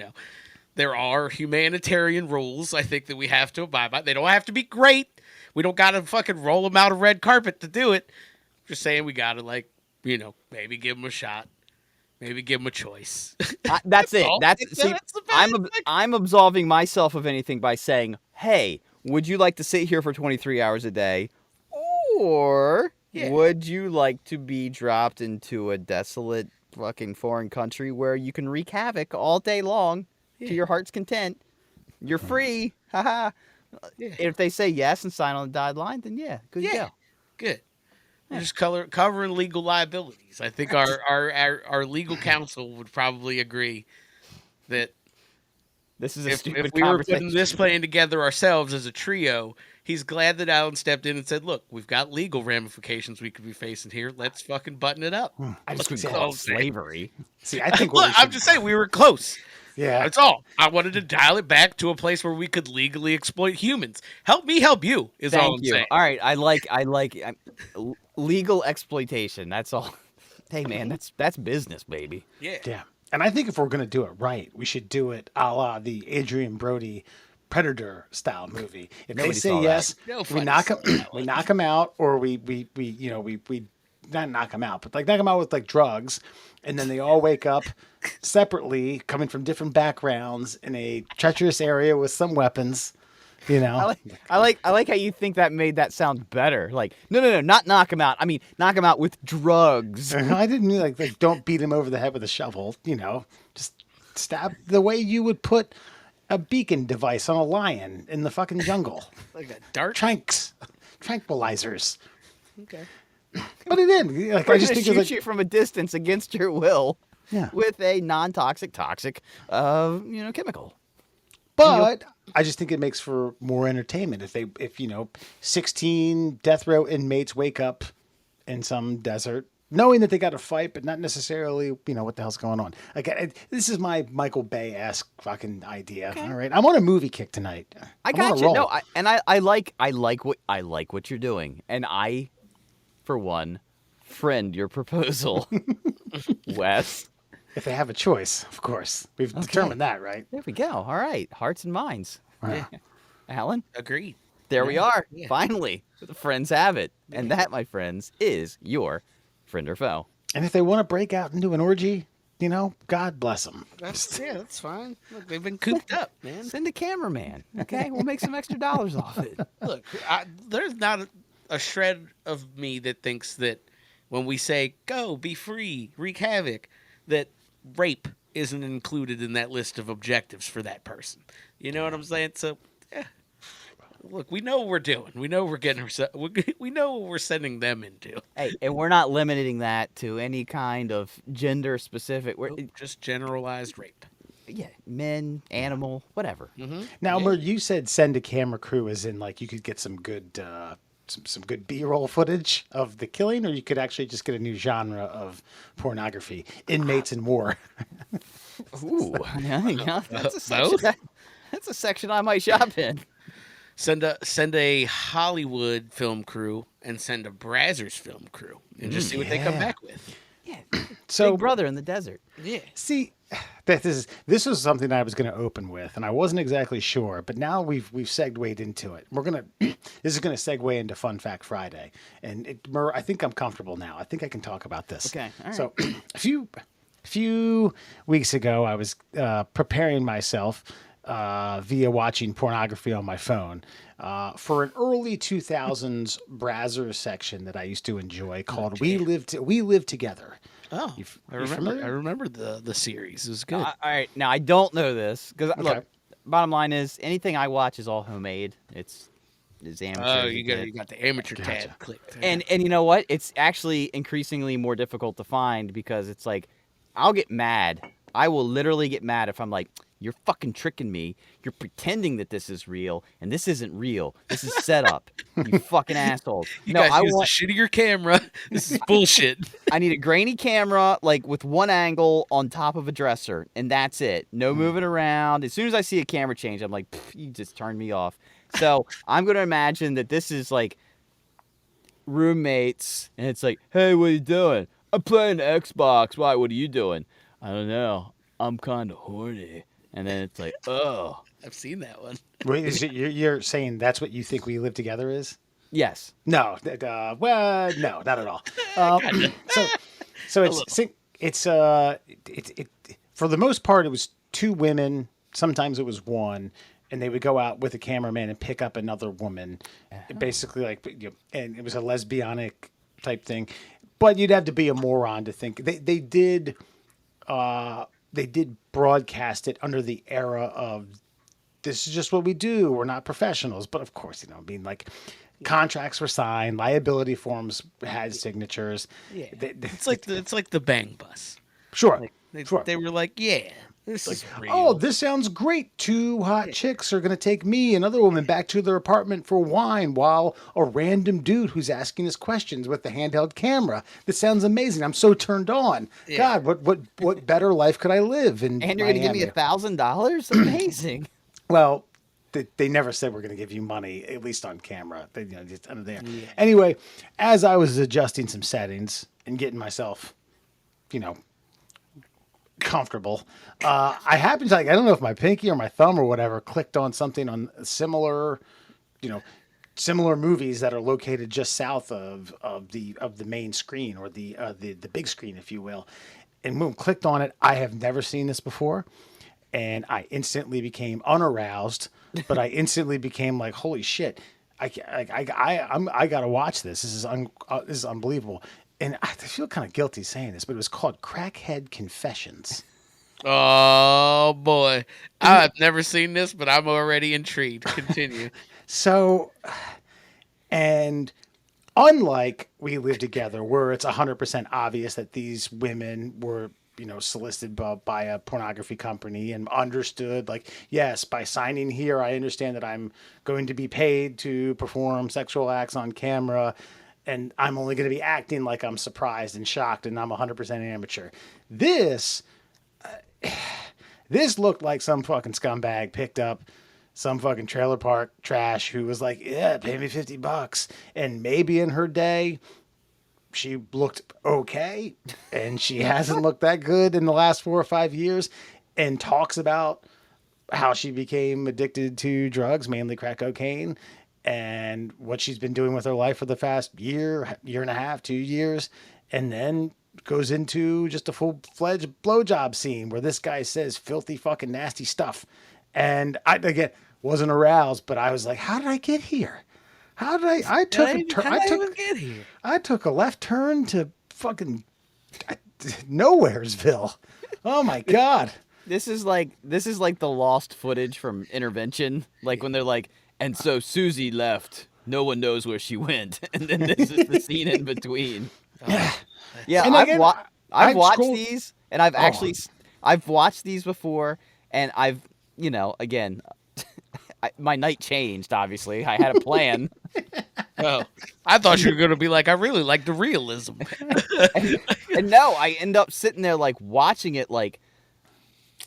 there are humanitarian rules I think that we have to abide by. They don't have to be great. We don't got to fucking roll them out a red carpet to do it. Just saying we got to, like, maybe give them a shot. Maybe give them a choice. That's it. all. That's It's- see, that's the best thing. I'm absolving myself of anything by saying, "Hey, would you like to sit here for 23 hours a day, or Yeah. would you like to be dropped into a desolate fucking foreign country where you can wreak havoc all day long Yeah. to your heart's content? You're free, haha." Yeah. If they say yes and sign on the dotted line, then yeah, good Yeah. go. Good. We're just covering legal liabilities. I think our legal counsel would probably agree that This is a if stupid we were conversation. putting this plan together ourselves as a trio, he's glad that Alan stepped in and said, "Look, we've got legal ramifications we could be facing here. Let's fucking button it up." I just Let's would go, call it man. slavery. See, I think what Look, we I'm should- just saying we were close. Yeah, That's all. I wanted to dial it back to a place where we could legally exploit humans. Help me help you is all Thank I'm you. saying. All right, I like legal exploitation. That's all. Hey man, that's business, baby. Yeah. yeah. And I think if we're gonna do it right, we should do it a la the Adrian Brody Predator style movie. If Nobody they say saw that. yes, No we fucking knock saw them, that we one. knock them out, or we not knock them out, but like knock them out with like drugs, and then they all wake up separately, coming from different backgrounds in a treacherous area with some weapons. I like how you think that made that sound better. Like, no, not knock him out. I mean, knock him out with drugs. I didn't mean like don't beat him over the head with a shovel. Just stab the way you would put a beacon device on a lion in the fucking jungle. Like a dart. Tranquilizers. Okay. But it did. Like We're I just gonna think shoot it's like you from a distance against your will. Yeah. With a non-toxic, chemical. But I just think it makes for more entertainment if 16 death row inmates wake up in some desert knowing that they got to fight, but not necessarily, what the hell's going on. Again, this is my Michael Bay-esque fucking idea. Okay. All right. I'm on a movie kick tonight. I I'm on a got you. roll. No, I like what you're doing, and I, for one, friend your proposal, Wes. If they have a choice, of course. We've determined that, right? There we go. All right, hearts and minds. Yeah. Alan, Agreed. there we are. Yeah. Finally, the friends have it, and that, my friends, is your friend or foe. And if they want to break out into an orgy, God bless them. That's fine. Look, they've been cooped up, man. Send a cameraman. Okay, we'll make some extra dollars off it. Look, there's not a shred of me that thinks that when we say go, be free, wreak havoc, that rape isn't included in that list of objectives for that person. You know what I'm saying? So, yeah. Look, we know what we're doing. We know we're getting we know what we're sending them into. Hey, and we're not limiting that to any kind of gender specific. We're, Just generalized rape. yeah, men, animal, whatever. Mm-hmm. Now, Yeah. where you said send a camera crew, as in like you could get some good some good B-roll footage of the killing, or you could actually just get a new genre of pornography, inmates in war. Ooh, yeah, that's a section. Both? That's a section I might shop in. Send a Hollywood film crew and send a Brazzers film crew and just see what they come yeah. back with. Yeah. So Big Brother in the desert. Yeah. see, this was something I was going to open with, and I wasn't exactly sure, but now we've segued into it. We're gonna this is going to segue into Fun Fact Friday, and I think I'm comfortable now. I think I can talk about this. Okay, all right. So a few weeks ago, I was preparing myself via watching pornography on my phone for an early 2000s Brazzers section that I used to enjoy called "We Live Together." Oh, you familiar? I remember the series. It was good. All right, now I don't know this because Okay. look. Bottom line is, anything I watch is all homemade. It's amateur. Oh, as you it got gets. the amateur Gotcha. tab clicked. And you know what? It's actually increasingly more difficult to find because it's like I'll get mad. I will literally get mad if I'm like, you're fucking tricking me. You're pretending that this is real, and this isn't real. This is set up. You fucking assholes. you No, guys I use want. a shittier camera. This is bullshit. I need a grainy camera, like with one angle on top of a dresser, and that's it. No moving around. As soon as I see a camera change, I'm like, "Pff, you just turned me off. So I'm gonna imagine that this is like roommates, and it's like, hey, what are you doing? I'm playing Xbox. Why? What are you doing? I don't know. I'm kind of horny. And then it's like, oh, I've seen that one. Wait, you're saying that's what you think We Live Together is? yes. No, well, no, not at all. So it's for the most part it was two women. Sometimes it was one, and they would go out with a cameraman and pick up another woman, basically and it was a lesbianic type thing. But you'd have to be a moron to think they did broadcast it under the era of this is just what we do. We're not professionals, but of course, contracts were signed, liability forms had signatures. Yeah, They- it's like the Bang Bus. sure. Sure. They were like, yeah, this is real. Oh, this sounds great. Two hot chicks are going to take me, another woman, back to their apartment for wine while a random dude who's asking us questions with the handheld camera. This sounds amazing. I'm so turned on. Yeah. God, what better life could I live in And you're going to give me Miami? $1,000? Amazing. Well, they never said we're going to give you money, at least on camera. They, just under there. Anyway, as I was adjusting some settings and getting myself, comfortable, I happened to I don't know if my pinky or my thumb or whatever clicked on something on similar movies that are located just south of the main screen or the big screen, if you will, and boom, clicked on it. I have never seen this before. And I instantly became unaroused, but I instantly became like, "Holy shit! I gotta watch this. This is unbelievable." And I feel kind of guilty saying this, but it was called Crackhead Confessions. Oh boy, I've never seen this, but I'm already intrigued. Continue. So, and unlike We Live Together, where it's 100% obvious that these women were solicited by a pornography company and understood, like, yes, by signing here, I understand that I'm going to be paid to perform sexual acts on camera, and I'm only going to be acting like I'm surprised and shocked, and I'm 100% amateur. This looked like some fucking scumbag picked up some fucking trailer park trash who was like, yeah, pay me $50. And maybe in her day, she looked okay, and she hasn't looked that good in the last 4 or 5 years, and talks about how she became addicted to drugs, mainly crack cocaine, and what she's been doing with her life for the past year and a half, 2 years, and then goes into just a full-fledged blowjob scene where this guy says filthy fucking nasty stuff. And I, again, wasn't aroused, but I was like, how did I get here? How did I took a turn. I took a left turn to fucking Nowheresville. Oh my God. This is like the lost footage from Intervention, like when they're like, and so Susie left. No one knows where she went, and then this is the scene in between. Yeah, And I've again, watched scrolled- these, and I've watched these before, and I've again, my night changed. Obviously, I had a plan. Oh, I thought you were going to be like, I really like the realism. and no, I end up sitting there like watching it like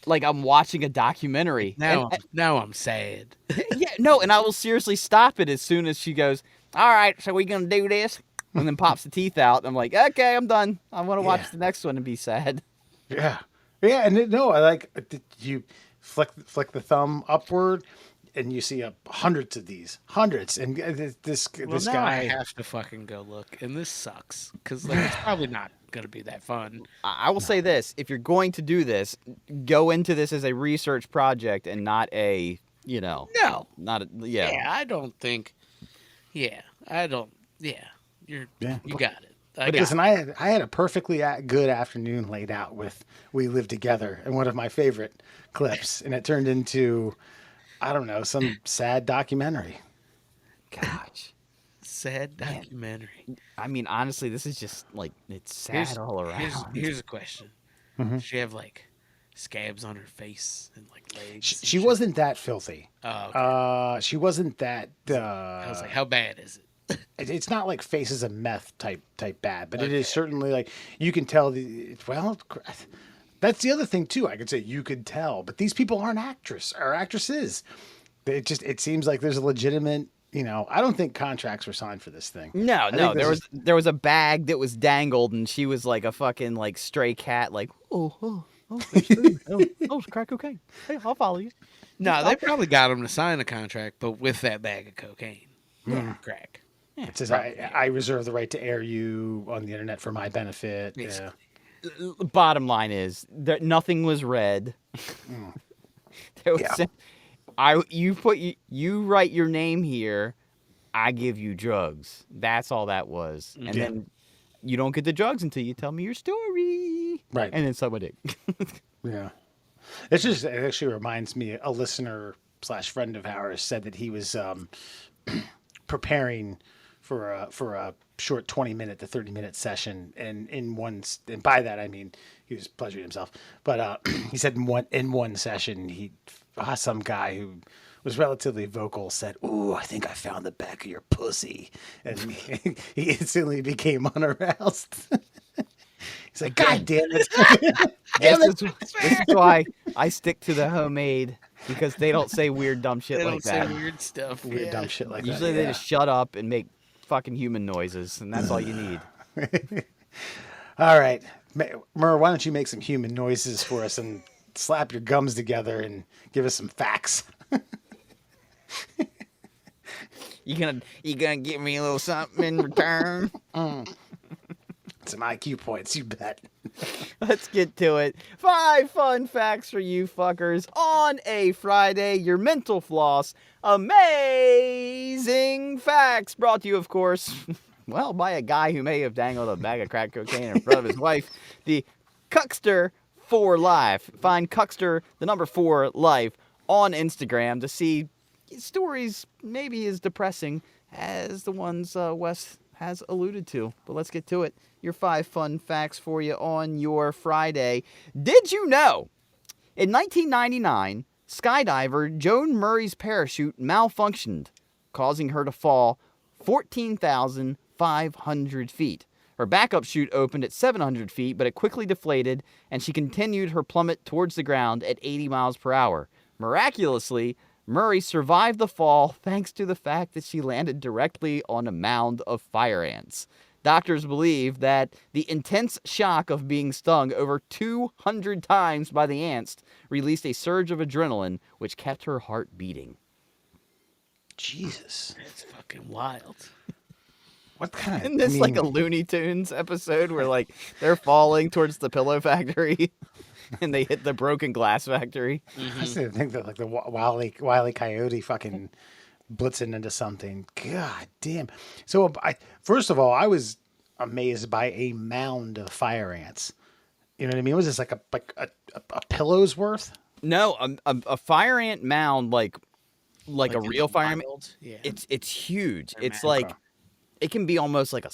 like I'm watching a documentary. Now I'm sad. Yeah, no, and I will seriously stop it as soon as she goes, all right, so we gonna do this? And then pops the teeth out. I'm like, okay, I'm done. I want to watch Yeah. the next one and be sad. Yeah, yeah, and no, I like you flick the thumb upward, and you see hundreds of these, hundreds, and this Now guy. I have to fucking go look, and this sucks because like it's probably not gonna be that fun. I will say this: if you're going to do this, go into this as a research project and not a, No. not a, Yeah, I don't think. Yeah, I don't. Yeah, you got it. Listen, I had a perfectly good afternoon laid out with "We Live Together" and one of my favorite clips, and it turned into, I don't know, some sad documentary. Gosh. Sad documentary. I mean, honestly, this is just like it's sad all around. Here's a question. Does she have like scabs on her face and like legs? She wasn't that filthy. Oh, okay. She wasn't that. I was like, how bad is it? It's not like Faces of Meth type bad, but it is certainly like you can tell that's the other thing too. I could say you could tell, but these people aren't actresses. It seems like there's a legitimate, I don't think contracts were signed for this thing. No, I think there was a bag that was dangled, and she was like a fucking like stray cat, like there's food. It's crack cocaine. Hey, I'll follow you. No, they probably got him to sign a contract, but with that bag of cocaine, crack. It says I reserve the right to air you on the internet for my benefit. Yeah. Bottom line is that nothing was read. There was you write your name here, I give you drugs. That's all that was. And then you don't get the drugs until you tell me your story. Right. And then someone did. Yeah. It actually reminds me, a listener / friend of ours said that he was preparing for a short 20-minute to 30-minute session, and by that I mean he was pleasuring himself. But he said in one session some guy who was relatively vocal said, "Ooh, I think I found the back of your pussy," and he instantly became unaroused. He's like, "God damn it!" This is why I stick to the homemade, because they don't say weird dumb shit They like don't that. say weird stuff. Weird dumb shit like Usually that. they just shut up and make fucking human noises, and that's all you need. All right, Murr, why don't you make some human noises for us and slap your gums together and give us some facts? You gonna give me a little something in return? Some IQ points, you bet. Let's get to it. 5 fun facts for you fuckers on a Friday. Your mental floss. Amazing facts. Brought to you, of course, well, by a guy who may have dangled a bag of crack cocaine in front of his wife. The Cuckster for Life. Find Cuckster, the number 4 Life, on Instagram to see stories maybe as depressing as the ones Wes has alluded to. But let's get to it. Your 5 fun facts for you on your Friday. Did you know? In 1999, skydiver Joan Murray's parachute malfunctioned, causing her to fall 14,500 feet. Her backup chute opened at 700 feet, but it quickly deflated, and she continued her plummet towards the ground at 80 miles per hour. Miraculously, Murray survived the fall thanks to the fact that she landed directly on a mound of fire ants. Doctors believe that the intense shock of being stung over 200 times by the ants released a surge of adrenaline, which kept her heart beating. Jesus. That's fucking wild. What kind of... Isn't this like a Looney Tunes episode where like they're falling towards the pillow factory and they hit the broken glass factory? I just didn't think that like the Wile E. Coyote fucking blitzing into something. God damn. So first of all, I was amazed by a mound of fire ants. You know what I mean? Was this like a pillow's worth? No, a fire ant mound like a real fire ant. Yeah. It's huge. They're It's mad. like it can be almost like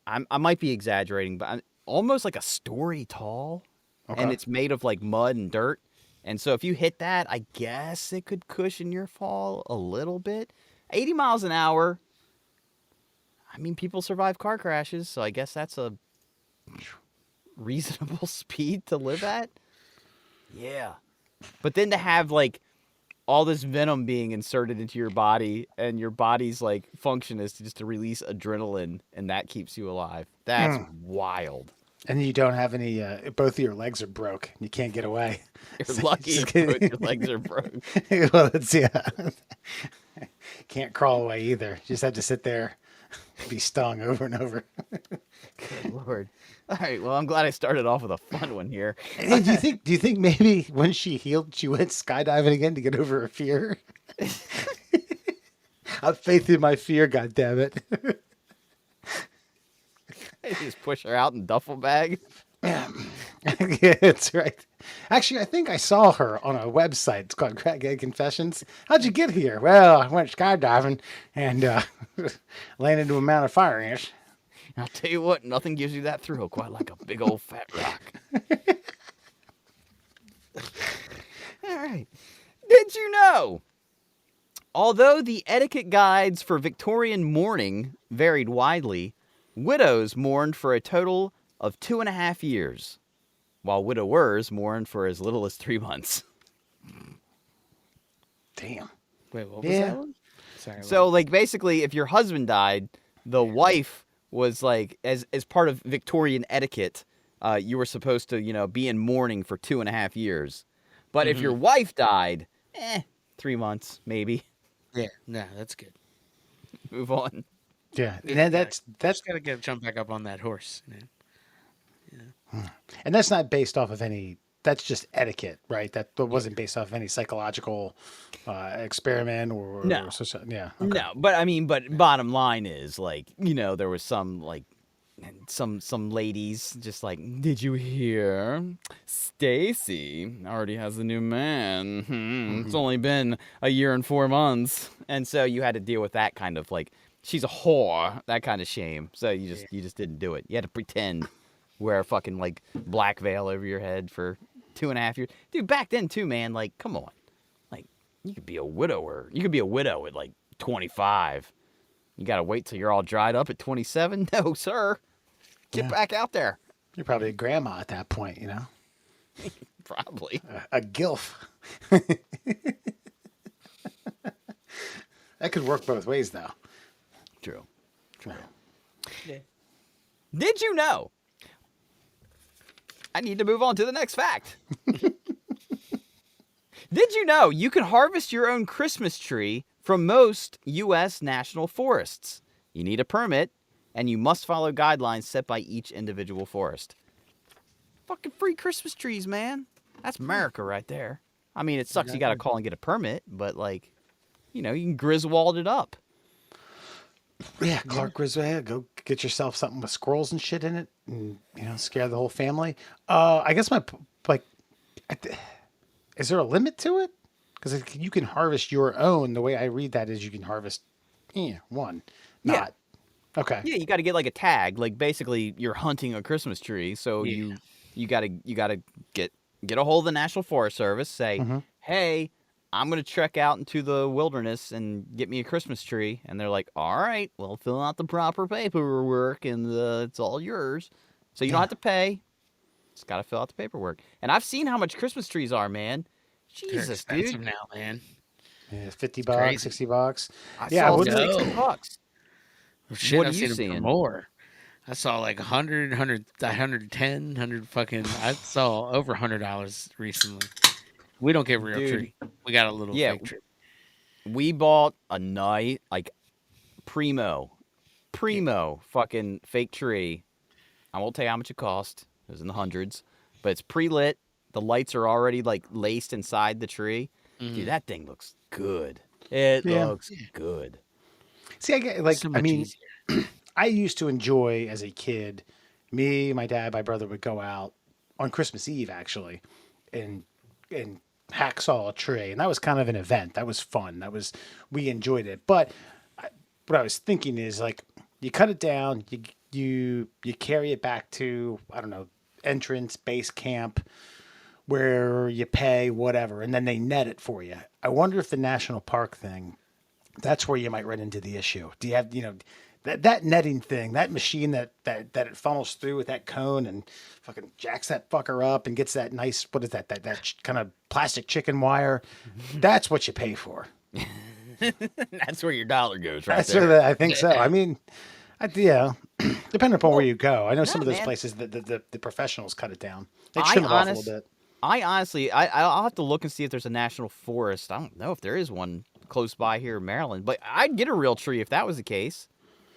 I might be exaggerating, but almost like a story tall, Okay. and it's made of like mud and dirt. And so if you hit that, I guess it could cushion your fall a little bit. 80 miles an hour. I mean, people survive car crashes, so I guess that's a reasonable speed to live at. Yeah. But then to have like all this venom being inserted into your body, and your body's like function is just to release adrenaline, and that keeps you alive. That's wild. And you don't have any. Both of your legs are broke. You can't get away. You're So lucky just if both your legs are broke. well, it's can't crawl away either. You just have to sit there, be stung over and over. Good Lord. All right. Well, I'm glad I started off with a fun one here. Hey, do you think maybe when she healed, she went skydiving again to get over her fear? I've faith in my fear, goddammit. I just push her out in duffel bag. Yeah, that's right. Actually, I think I saw her on a website. It's called Crackhead Confessions. How'd you get here? Well, I went skydiving and landed into a mountain of fire ants. I'll tell you what, nothing gives you that thrill quite like a big old fat rock. All right. Did you know? Although the etiquette guides for Victorian mourning varied widely, widows mourned for a total of 2.5 years, while widowers mourned for as little as 3 months. Damn. Wait, what was Yeah. that one? Sorry. So, like, basically, if your husband died, the wife was like, as part of Victorian etiquette, you were supposed to, be in mourning for 2.5 years. But if your wife died, 3 months, maybe. yeah, no, that's good. Move on. Yeah, Yeah, and that's Just gotta jump back up on that horse, man. and that's not based off of any. That's just etiquette, right? That wasn't based off of any psychological experiment or No. yeah. Okay. No, but bottom line is, like, there was some, like, some ladies just like, did you hear? Stacy already has a new man. It's only been a year and 4 months. And so you had to deal with that kind of, like, she's a whore, that kind of shame. So you just didn't do it. You had to pretend, wear a fucking, like, black veil over your head for 2.5 years. Dude, back then too, man, like, come on. Like, you could be a widower. You could be a widow at, like, 25. You got to wait till you're all dried up at 27? No, sir. Get back out there. You're probably a grandma at that point, Probably. a gilf. That could work both ways, though. True. Yeah. Did you know? I need to move on to the next fact. Did you know you can harvest your own Christmas tree from most U.S. national forests? You need a permit, and you must follow guidelines set by each individual forest. Fucking free Christmas trees, man. That's America right there. I mean, it sucks you got to call and get a permit, but, like, you can Griswold it up. Yeah, Clark Griswold, go get yourself something with squirrels and shit in it, and scare the whole family. I guess is there a limit to it? Because you can harvest your own. The way I read that is you can harvest one. Yeah. Okay. Yeah, you got to get like a tag. Like basically, you're hunting a Christmas tree, so you gotta get a hold of the National Forest Service. Say, hey, I'm gonna trek out into the wilderness and get me a Christmas tree, and they're like, all right, well, fill out the proper paperwork, and it's all yours. So you don't have to pay. Just gotta fill out the paperwork. And I've seen how much Christmas trees are, man. They're Jesus, expensive dude. now, man. Yeah, $50, crazy. $60. I Yeah, saw wouldn't it- $60. Well, shit, What are I've you seen them for seeing? more. I saw like 100, 110, 100 fucking. I saw over $100 recently. We don't get real Dude. tree. We got a little Yeah. fake tree. We bought a night, like, primo fucking fake tree. I won't tell you how much it cost. It was in the hundreds, but it's pre-lit. The lights are already, like, laced inside the tree. Dude, that thing looks good. It looks good. See, I get like So much easier. I used to enjoy as a kid. Me, my dad, my brother would go out on Christmas Eve actually, and hacksaw a tree, and that was kind of an event. That was fun. We enjoyed it. But what I was thinking is like you cut it down, you carry it back to I don't know entrance base camp where you pay whatever, and then they net it for you. I wonder if the national park thing. That's where you might run into the issue. Do you have, that netting thing, that machine that it funnels through with that cone and fucking jacks that fucker up and gets that nice, what is that kind of plastic chicken wire. That's what you pay for. That's where your dollar goes, right That's there. where I think so. I mean, yeah, depending upon where you go. I know some of those man. places that the professionals cut it down. They I trim it off a honest- little bit. I honestly, I'll have to look and see if there's a national forest. I don't know if there is one close by here in Maryland, but I'd get a real tree if that was the case.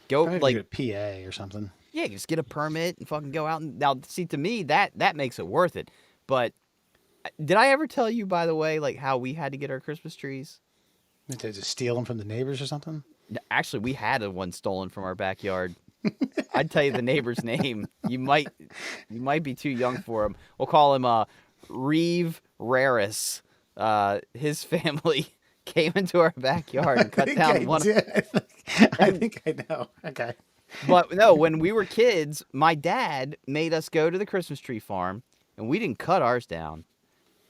Go Probably like, get a PA or something. yeah, just get a permit and fucking go out. And now, see, to me, that makes it worth it. But did I ever tell you, by the way, like how we had to get our Christmas trees? Did they just steal them from the neighbors or something? Actually, we had one stolen from our backyard. I'd tell you the neighbor's name. You might be too young for him. We'll call him Reeve Raris. His family came into our backyard and cut down one. I think I know. Okay. But no, when we were kids, my dad made us go to the Christmas tree farm, and we didn't cut ours down.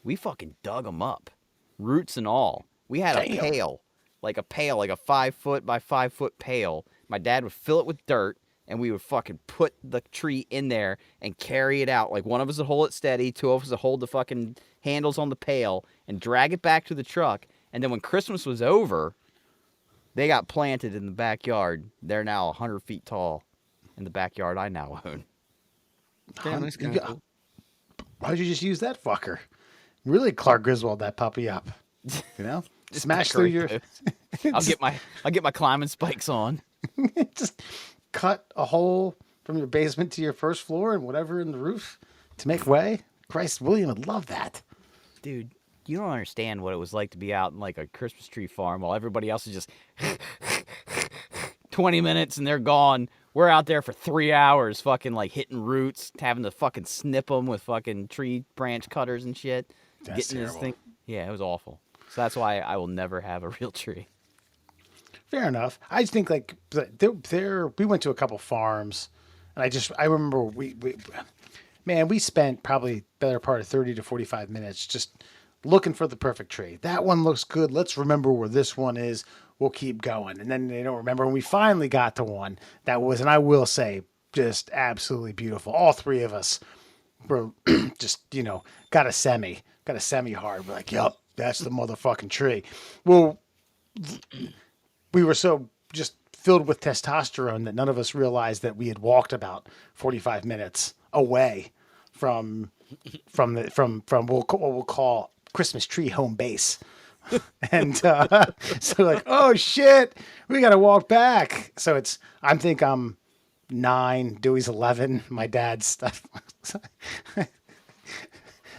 We fucking dug them up, roots and all. We had a pail, like a 5 foot by 5 foot pail. My dad would fill it with dirt, and we would fucking put the tree in there and carry it out. Like one of us would hold it steady, two of us would hold the fucking handles on the pail and drag it back to the truck. And then when Christmas was over, they got planted in the backyard. They're now 100 feet tall in the backyard I now own. Damn, that's kinda cool. Why'd you just use that fucker? Really, Clark Griswold that puppy up. You know, smash through your. I'll get my climbing spikes on. Just cut a hole from your basement to your first floor and whatever in the roof to make way. Christ, William would love that. Dude, you don't understand what it was like to be out in like a Christmas tree farm while everybody else is just 20 minutes and they're gone. We're out there for 3 hours fucking like hitting roots, having to fucking snip them with fucking tree branch cutters and shit. That's Getting this terrible. thing. Yeah, it was awful. So that's why I will never have a real tree. Fair enough. I just think like we went to a couple farms, and I remember we spent probably better part of 30 to 45 minutes just looking for the perfect tree. That one looks good. Let's remember where this one is. We'll keep going. And then they don't remember. And we finally got to one that was, and I will say, just absolutely beautiful. All three of us were just, got a semi hard. We're like, yup, that's the motherfucking tree. Well, we were so just filled with testosterone that none of us realized that we had walked about 45 minutes away from what we'll call Christmas tree home base. And so like, oh shit, we got to walk back. So I think I'm 9, Dewey's 11, my dad's stuff.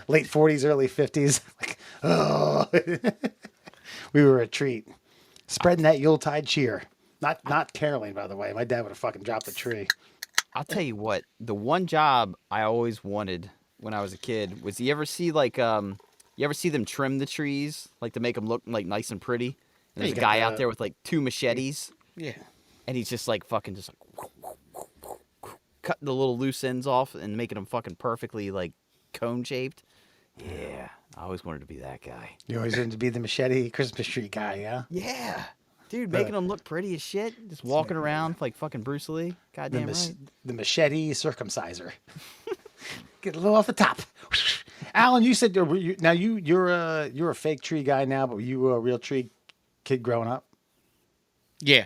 Late 40s, early 50s. Like, oh, we were a treat. Spreading that Yuletide cheer. Not caroling, by the way. My dad would have fucking dropped the tree. I'll tell you what, the one job I always wanted when I was a kid was you ever see them trim the trees, like to make them look like nice and pretty? And there's a guy out there with like 2 machetes. Yeah. And he's just like fucking just like cutting the little loose ends off and making them fucking perfectly like cone shaped. Yeah, I always wanted to be that guy. You always wanted to be the machete Christmas tree guy, yeah? Yeah. Dude, making them look pretty as shit. Just walking around like fucking Bruce Lee. Goddamn right. The machete circumciser. Get a little off the top. Alan, you said you're a fake tree guy now, but were you a real tree kid growing up? Yeah.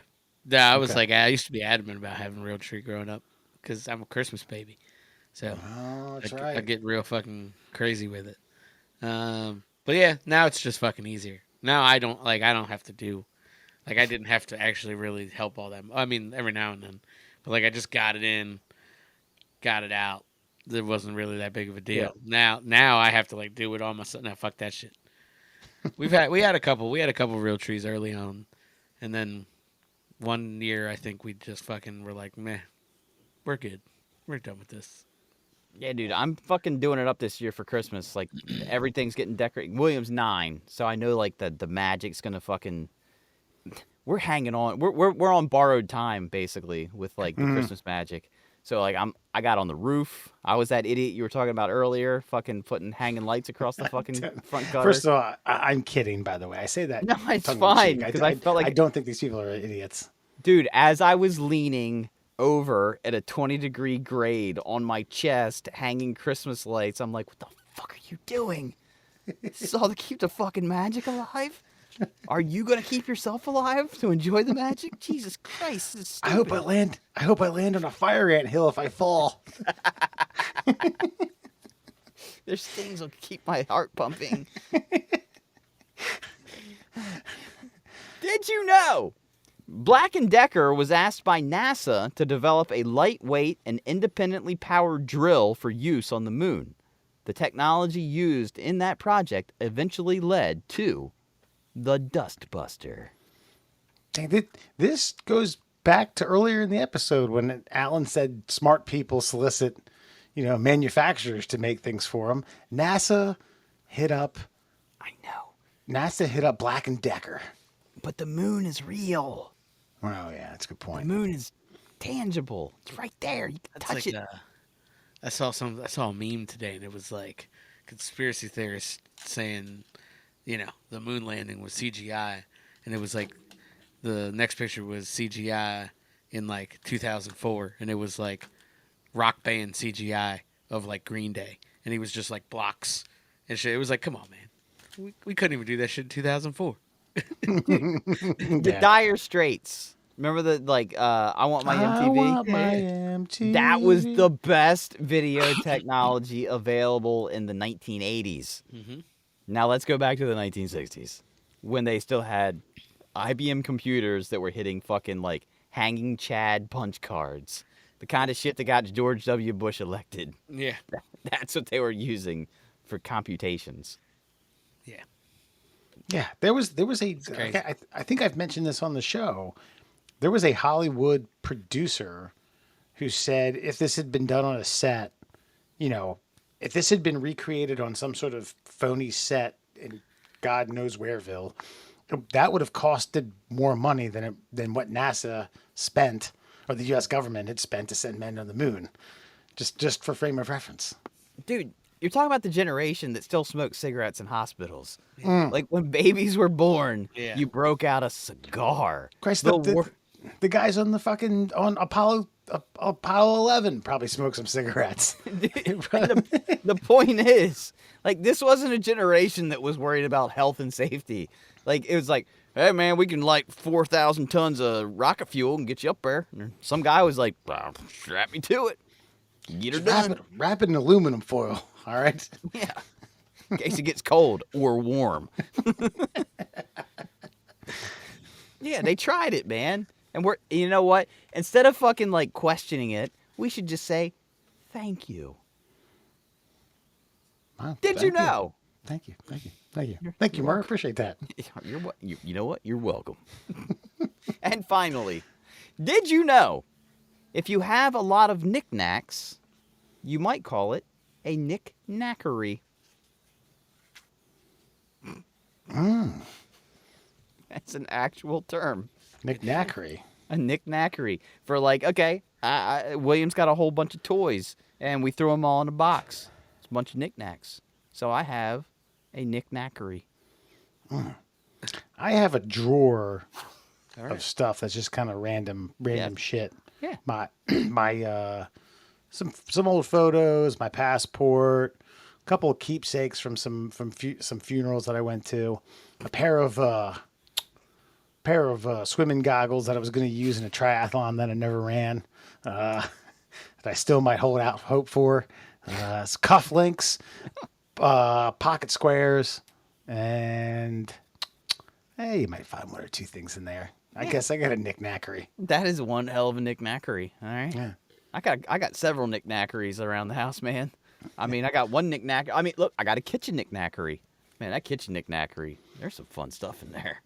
I was Okay. like, I used to be adamant about having a real tree growing up because I'm a Christmas baby. So Oh, that's I right. get real fucking crazy with it. But yeah, now it's just fucking easier. Now I don't have to do, like I didn't have to actually really help all that. I mean, every now and then, but like I just got it in, got it out. It wasn't really that big of a deal. Now I have to like do it all myself. Now fuck that shit. We had a couple real trees early on, and then one year I think we just fucking were like, meh, we're good, we're done with this. Yeah, dude, I'm fucking doing it up this year for Christmas. Like everything's getting decorated. William's 9, so I know like the magic's gonna fucking. We're hanging on. We're on borrowed time basically with like the Christmas magic. So like I got on the roof. I was that idiot you were talking about earlier, fucking putting hanging lights across the fucking front gutter. First of all, I'm kidding, by the way. I say that. No, it's tongue in fine, cheek. 'cause I felt like- I don't think these people are idiots. Dude, as I was leaning over at a 20-degree grade on my chest, hanging Christmas lights, I'm like, what the fuck are you doing? This is all to keep the fucking magic alive? Are you gonna keep yourself alive to enjoy the magic? Jesus Christ, this is stupid. I hope I land on a fire ant hill if I fall. There's things that'll keep my heart pumping. Did you know? Black & Decker was asked by NASA to develop a lightweight and independently powered drill for use on the moon. The technology used in that project eventually led to the Dust Buster. Dang, this goes back to earlier in the episode when Alan said smart people solicit, manufacturers to make things for them. NASA hit up Black & Decker. But the moon is real. Oh yeah, that's a good The point. moon is tangible. It's right there. You can That's touch like it. I saw a meme today, and it was like conspiracy theorists saying, the moon landing was CGI, and it was like the next picture was CGI in like 2004, and it was like rock band CGI of like Green Day, and he was just like blocks and shit. It was like, come on, man, we couldn't even do that shit in 2004. The Dire Straits. Remember I Want My MTV? I want my MTV. That was the best video technology available in the 1980s. Mm-hmm. Now let's go back to the 1960s when they still had IBM computers that were hitting fucking like hanging Chad punch cards. The kind of shit that got George W. Bush elected. Yeah, That's what they were using for computations. yeah. Yeah, there was a. crazy. I think I've mentioned this on the show. There was a Hollywood producer who said if this had been done on a set, if this had been recreated on some sort of phony set in God knows whereville, that would have costed more money than what NASA spent or the U.S. government had spent to send men on the moon. Just for frame of reference. Dude, you're talking about the generation that still smokes cigarettes in hospitals. Like when babies were born, Yeah. you broke out a cigar. Christ, The the guys on on Apollo 11 probably smoked some cigarettes. the point is, like, this wasn't a generation that was worried about health and safety. Like, it was like, hey, man, we can light 4,000 tons of rocket fuel and get you up there. And some guy was like, well, strap me to it. Get her done. Wrap it in aluminum foil. All right. Yeah. In case it gets cold or warm. Yeah, they tried it, man. And you know what? Instead of fucking like questioning it, we should just say, thank you. Wow, Did you thank know? Thank you. Thank you, Mark. Appreciate that. You know what? You're welcome. And finally, did you know if you have a lot of knickknacks, you might call it a knick-knackery? That's an actual term. Nick Knackery. A knick-knackery. For like, okay, William's got a whole bunch of toys, and we threw them all in a box. It's a bunch of knickknacks. So I have a knick-knackery. I have a drawer All right. of stuff that's just kind of random shit. Yeah. My some old photos, my passport, a couple of keepsakes from some funerals that I went to, a pair of swimming goggles that I was going to use in a triathlon that I never ran, that I still might hold out hope for, cufflinks, pocket squares, and hey, you might find one or two things in there. I guess I got a knick-knackery. That is one hell of a knick-knackery. All right. Yeah. I got several knick-knackeries around the house, man. I mean, I got one knick-knack. I mean, look, I got a kitchen knick-knackery. Man, that kitchen knick-knackery. There's some fun stuff in there.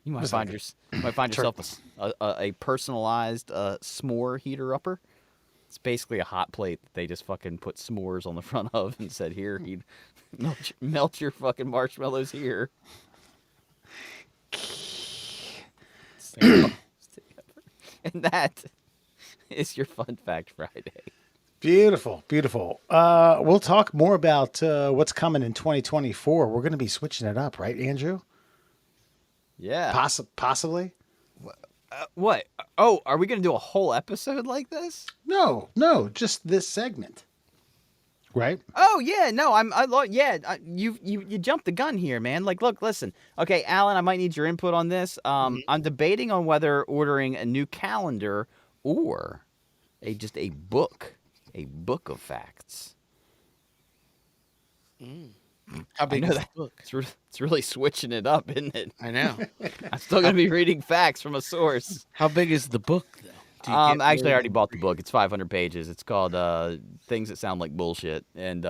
You might find yourself a personalized s'more heater upper. It's basically a hot plate that they just fucking put s'mores on the front of and said, "Here, you melt your fucking marshmallows here." And that is your Fun Fact Friday. Beautiful. We'll talk more about what's coming in 2024. We're going to be switching it up, right, Andrew? Yeah. Possibly. What? Oh, are we gonna do a whole episode like this? No, just this segment. Right? Oh yeah, no, you jumped the gun here, man. Like, look, listen. Okay, Alan, I might need your input on this. I'm debating on whether ordering a new calendar or just a book of facts. How big know is that. the book? It's really switching it up, isn't it? I know. I'm still gonna be reading facts from a source. How big is the book, though? Do you get Actually, I more already than- bought the book. It's 500 pages. It's called "Things That Sound Like Bullshit," and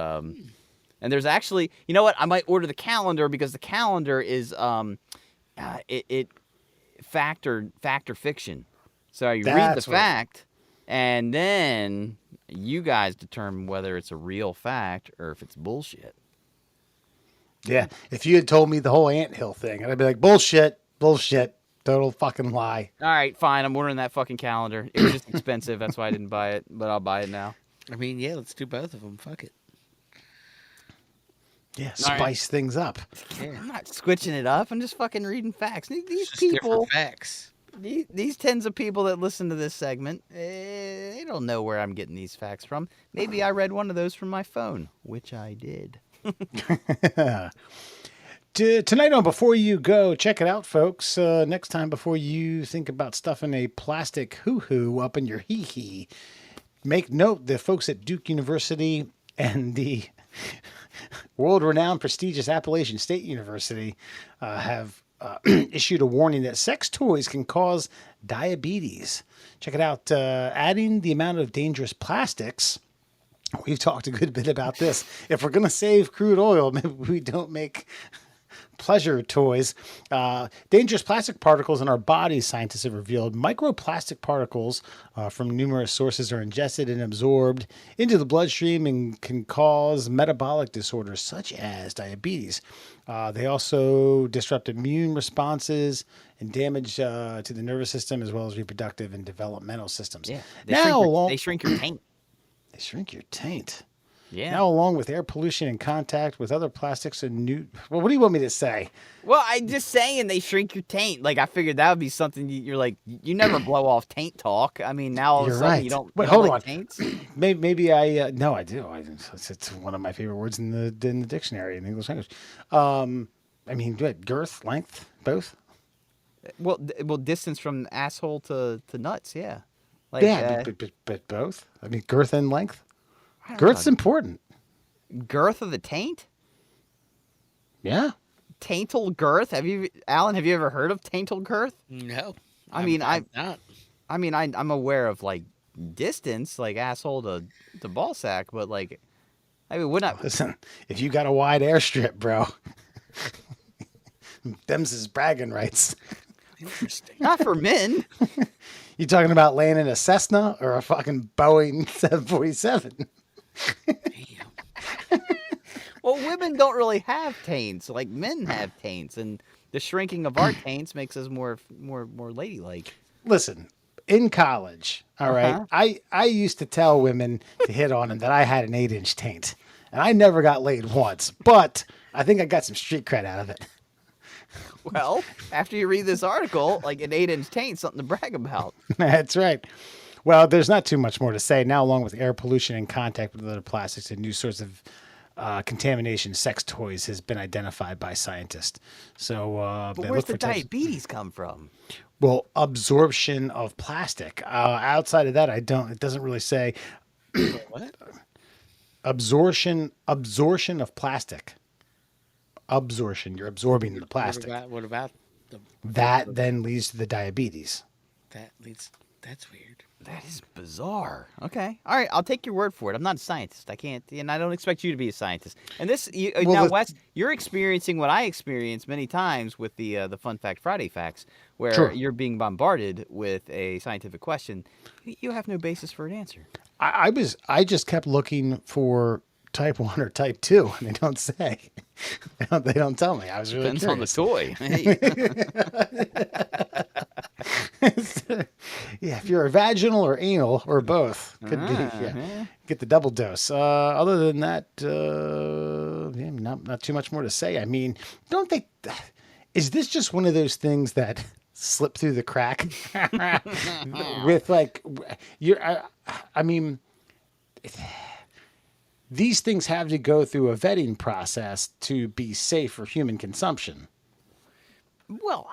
there's actually, you know what? I might order the calendar because the calendar is it fact or fiction. So you read the That's what- fact, and then you guys determine whether it's a real fact or if it's bullshit. Yeah. If you had told me the whole anthill thing, I'd be like, bullshit, total fucking lie. All right, fine. I'm ordering that fucking calendar. It was just expensive. That's why I didn't buy it, but I'll buy it now. I mean, yeah, let's do both of them. Fuck it. Yeah, All right. spice things up. Yeah. I'm not switching it up. I'm just fucking reading facts. These It's just people, different facts. these tens of people that listen to this segment, they don't know where I'm getting these facts from. Maybe I read one of those from my phone, which I did. Tonight on Before You Go, check it out, folks. Next time, before you think about stuffing a plastic hoo-hoo up in your hee-hee, make note the folks at Duke University and the world-renowned prestigious Appalachian State University have issued a warning that sex toys can cause diabetes. Check it out. Adding the amount of dangerous plastics. We've talked a good bit about this. If we're going to save crude oil, maybe we don't make pleasure toys. Dangerous plastic particles in our bodies, scientists have revealed. Microplastic particles from numerous sources are ingested and absorbed into the bloodstream and can cause metabolic disorders such as diabetes. They also disrupt immune responses and damage to the nervous system as well as reproductive and developmental systems. Yeah. Now, They shrink your taint. they shrink your taint. Yeah. Now, along with air pollution and contact with other plastics and new. Well, what do you want me to say? Well, I'm just saying they shrink your taint. Like, I figured that would be something you're like, you never blow off taint talk. I mean, now all of a You're sudden right. you don't, Wait, you don't hold like on. taints? Maybe I. No, I do. It's one of my favorite words in the dictionary in the English language. I mean, what, girth, length, both. Well, distance from asshole to nuts, yeah. Like, Yeah, but both. I mean, girth and length. I don't Girth's know. important. Girth of the taint? Yeah. Taintal girth? Alan, have you ever heard of taintal girth? No. I'm not. I'm aware of like distance, like asshole to ball sack, but like, I mean, wouldn't I? Listen, if you got a wide airstrip, bro, them's his bragging rights. Interesting. Not for men. You talking about landing a Cessna or a fucking Boeing 747? Damn. Well, women don't really have taints. Like men have taints, and the shrinking of our taints makes us more ladylike. Listen, in college, all right, Uh-huh. I used to tell women to hit on them that I had an 8-inch taint, and I never got laid once, but I think I got some street cred out of it. Well, after you read this article, like an 8-inch taint, something to brag about. That's right. Well, there's not too much more to say. Now, along with air pollution and contact with other plastics and new sorts of contamination, sex toys has been identified by scientists. So, But they where's look the for types- diabetes come from? Well, absorption of plastic. Outside of that, it doesn't really say What? absorption of plastic. Absorption. You're absorbing the plastic. What about the That then leads to the diabetes. that leads? That's weird. That is bizarre. Okay. All right. I'll take your word for it. I'm not a scientist. I can't, and I don't expect you to be a scientist. And this, Well, now, the- Wes, you're experiencing what I experienced many times with the Fun Fact Friday facts, where Sure. you're being bombarded with a scientific question. You have no basis for an answer. I just kept looking for type 1 or type 2, and they don't say. They don't tell me. I was really Depends on the curious. toy. Hey. Yeah, if you're a vaginal or anal or both, could be. Yeah. Uh-huh. Get the double dose. Other than that, not too much more to say. I mean, don't they? Is this just one of those things that slip through the crack with like you're. I mean, these things have to go through a vetting process to be safe for human consumption. Well,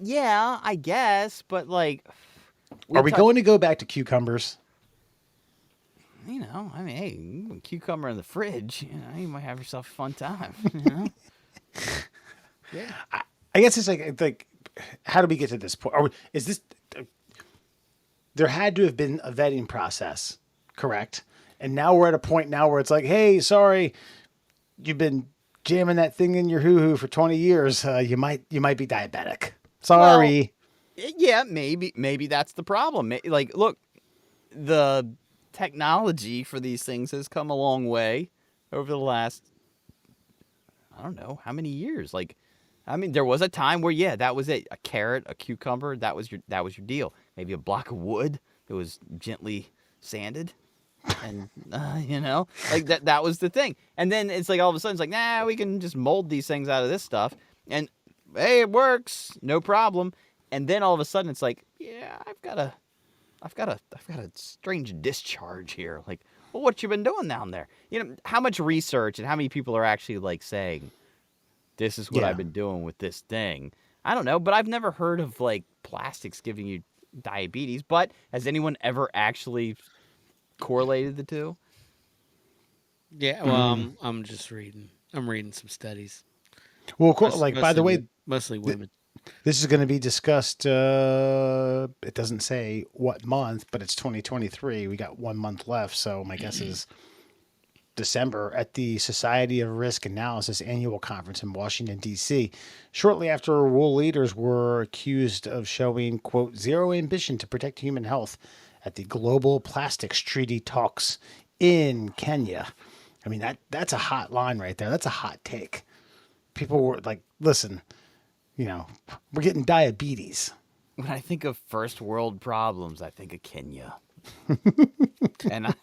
yeah, I guess, but like, Are we going to go back to cucumbers? You know, I mean, hey, cucumber in the fridge. You know, you might have yourself a fun time. You know. Yeah. I guess it's like, how do we get to this point? Is this? There had to have been a vetting process, correct? And now we're at a point now where it's like, hey, sorry, you've been jamming that thing in your hoo-hoo for 20 years. You might be diabetic. Sorry. Well, yeah, maybe that's the problem. Like, look, the technology for these things has come a long way over the last, I don't know how many years. Like, I mean, there was a time where, yeah, that was it. A carrot, a cucumber, that was your deal. Maybe a block of wood that was gently sanded. And, you know, like that was the thing. And then it's like all of a sudden it's like, nah, we can just mold these things out of this stuff. And, hey, it works. No problem. And then all of a sudden it's like, yeah, I've got a strange discharge here. Like, well, what you been doing down there? You know, how much research and how many people are actually like saying, this is what I've been doing with this thing. I don't know, but I've never heard of like plastics giving you diabetes. But has anyone ever actually correlated the two? Yeah, well, I'm just reading. I'm reading some studies. Well, like, by the way, mostly women. This is going to be discussed. It doesn't say what month, but it's 2023. We got 1 month left. So my guess is December at the Society of Risk Analysis annual conference in Washington, D.C. Shortly after world leaders were accused of showing, quote, zero ambition to protect human health at the Global Plastics Treaty talks in Kenya. I mean, that's a hot line right there. That's a hot take. People were like, listen, you know, we're getting diabetes. When I think of first world problems, I think of Kenya. and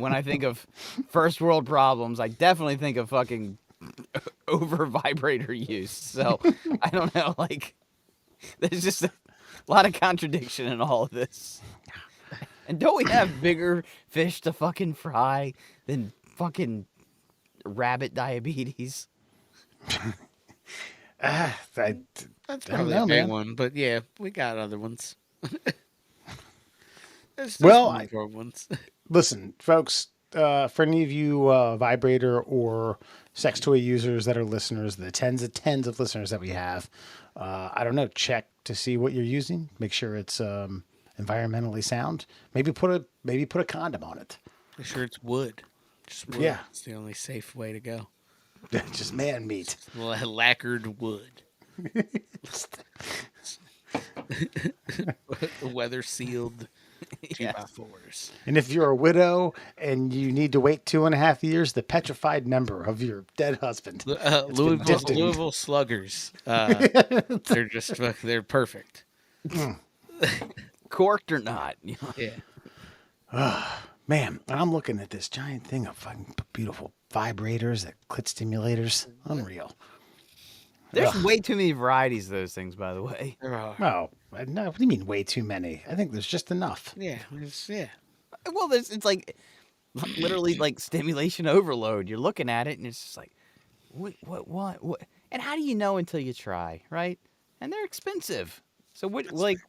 when I think of first world problems, I definitely think of fucking over vibrator use. So I don't know, like, there's just a lot of contradiction in all of this. And don't we have bigger fish to fucking fry than fucking rabbit diabetes? That's probably a big one, but yeah, we got other ones. Well, ones. Listen, folks, for any of you vibrator or sex toy users that are listeners, the tens of listeners that we have, I don't know, check to see what you're using. Make sure it's environmentally sound. Maybe put a condom on it. Make sure it's wood. Just wood. Yeah, it's the only safe way to go. Just man meat. Lacquered wood. Weather sealed 2x4s. And if you're a widow and you need to wait 2.5 years, the petrified member of your dead husband. Louisville Sluggers. They're perfect. Corked or not. Yeah. Man, I'm looking at this giant thing of fucking beautiful vibrators, that clit stimulators. Unreal. There's way too many varieties of those things, by the way. Oh, no. What do you mean way too many? I think there's just enough. Yeah. Well, it's like literally like stimulation overload. You're looking at it and it's just like, what? And how do you know until you try, right? And they're expensive. So what, like,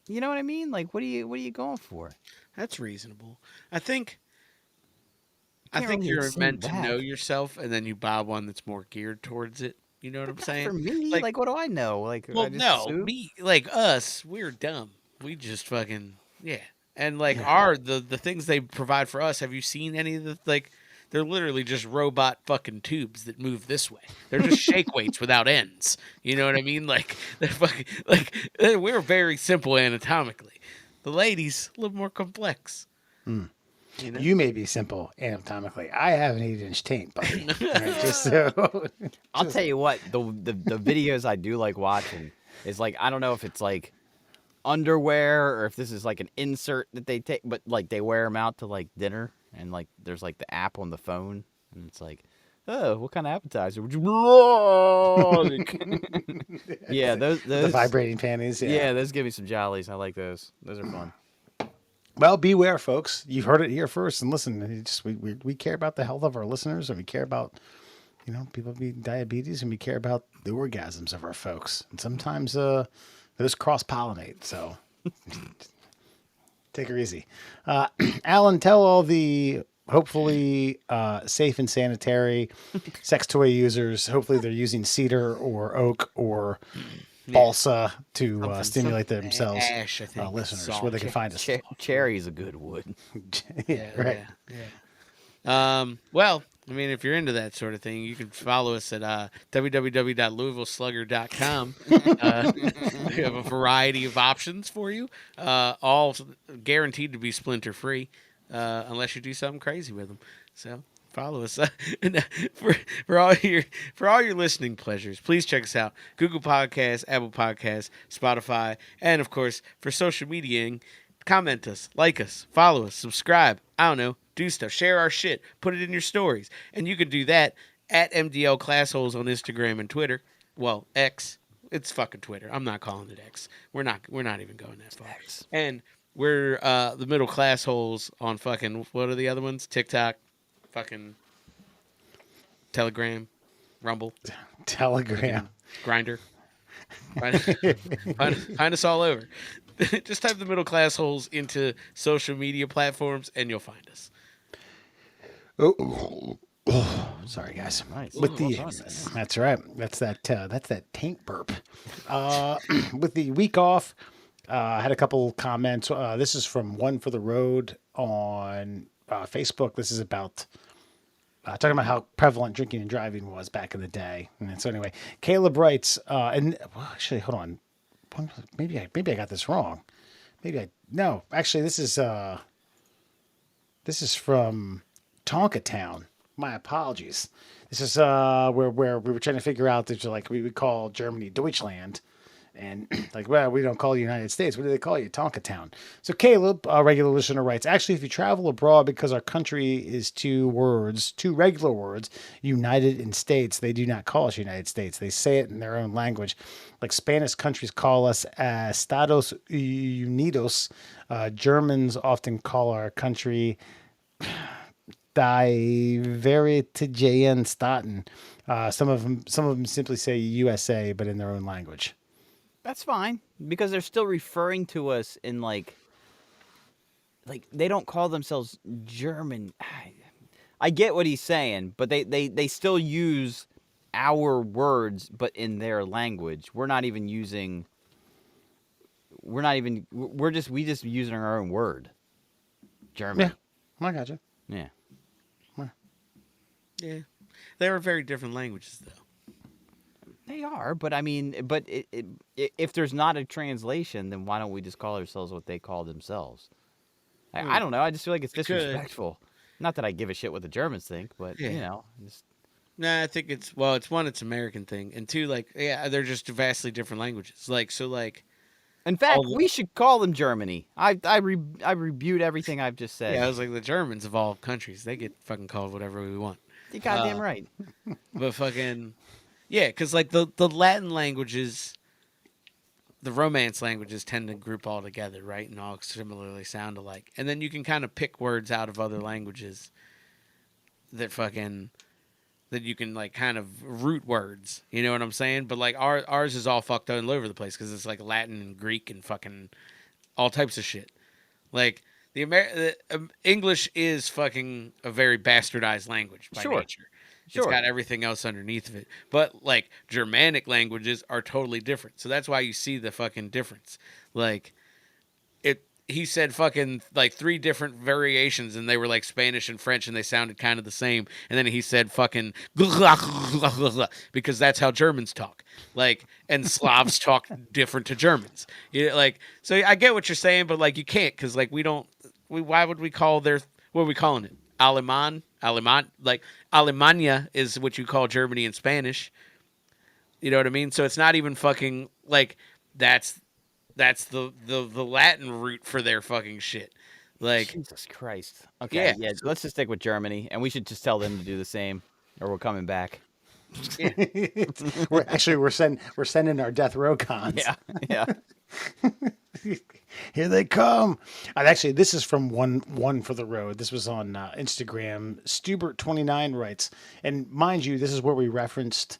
you know what I mean? Like, what are you going for? That's reasonable. I think really you're see meant that. to know yourself, and then you buy one that's more geared towards it. You know what I'm saying? For me, like, what do I know? Like, well, I just no, assume? me, like us, we're dumb. We just fucking and like the things they provide for us. Have you seen any of the like? They're literally just robot fucking tubes that move this way. They're just shake weights without ends. You know what I mean? Like they're fucking we're very simple anatomically. The ladies a little more complex. You know? You may be simple anatomically. I have an 8-inch taint, buddy. Just so. I'll tell you what, the videos I do like watching is like, I don't know if it's like underwear or if this is like an insert that they take, but like they wear them out to like dinner and like there's like the app on the phone and it's like, Oh, what kind of appetizer would you like? Yeah, The those vibrating panties. yeah, those give me some jollies. I like those. Those are fun. Well, beware, folks. You've heard it here first. And listen, we care about the health of our listeners, and we care about people being diabetes, and we care about the orgasms of our folks. And sometimes those cross pollinate. So take her easy. Alan, tell all the hopefully safe and sanitary sex toy users. Hopefully, they're using cedar or oak or balsa to stimulate themselves. Ash, I think. Listeners, Salt. where they can find us. Cherry's a good wood. Yeah, right. Well, I mean, if you're into that sort of thing, you can follow us at www.louisvilleslugger.com. We have a variety of options for you, all guaranteed to be splinter free, unless you do something crazy with them. So follow us. And for all your listening pleasures, please check us out: Google Podcasts, Apple Podcasts, Spotify, and of course for social mediaing. Comment us, like us, follow us, subscribe. I don't know. Do stuff. Share our shit. Put it in your stories. And you can do that at MDL Classholes on Instagram and Twitter. Well, X. It's fucking Twitter. I'm not calling it X. We're not even going that far. X. And we're the Middle Class Holes on fucking, what are the other ones? TikTok, fucking Telegram, Rumble, Telegram, Grinder. Find us all over. Just type the Middle Class Holes into social media platforms and you'll find us. Oh, sorry guys. Nice. With the Nice. that's right. That's that taint burp. With the week off, I had a couple comments. This is from One for the Road on Facebook. This is about talking about how prevalent drinking and driving was back in the day. And so anyway, Caleb writes, actually, hold on. Maybe I got this wrong. No. Actually, this is from Tonka Town. My apologies. This is where we were trying to figure out that like we would call Germany Deutschland, and like, well, we don't call the United States. What do they call you? Tonka Town. So Caleb, a regular listener, writes, actually, if you travel abroad because our country is two regular words, united in states, they do not call us United States. They say it in their own language. Like Spanish countries call us Estados Unidos. Germans often call our country Die Veritigen Staaten. Some of them simply say USA, but in their own language. That's fine because they're still referring to us in like they don't call themselves German. I get what he's saying, but they still use our words, but in their language. We're just using our own word. German. Yeah, I got you. Yeah. Yeah. They are very different languages, though. They are, but I mean, if there's not a translation, then why don't we just call ourselves what they call themselves? I don't know. I just feel like it's disrespectful. Not that I give a shit what the Germans think, but just... Nah, I think it's it's American thing, and two, they're just vastly different languages. In fact, we should call them Germany. I rebuke everything I've just said. Yeah, I was like, the Germans of all countries, they get fucking called whatever we want. You're goddamn right. But fucking... Yeah, because the Latin languages, the Romance languages tend to group all together, right? And all similarly sound alike. And then you can kind of pick words out of other languages that you can kind of root words. You know what I'm saying? But ours is all fucked all over the place because it's like Latin and Greek and fucking all types of shit. Like the English is fucking a very bastardized language by nature. It's got everything else underneath of it. But, Germanic languages are totally different. So that's why you see the fucking difference. He said fucking, 3 different variations, and they were, Spanish and French, and they sounded kind of the same. And then he said fucking, because that's how Germans talk. And Slavs talk different to Germans. So I get what you're saying, but, you can't, because, why would we call what are we calling it? Alemania is what you call Germany in Spanish. You know what I mean? So it's not even fucking that's the Latin root for their fucking shit. Jesus Christ. Okay, yeah. Let's just stick with Germany, and we should just tell them to do the same. Or we're coming back. we're sending our death row cons. Yeah, yeah. Here they come. And actually, this is from one for the road. This was on Instagram. Stubert29 writes, and mind you, this is where we referenced.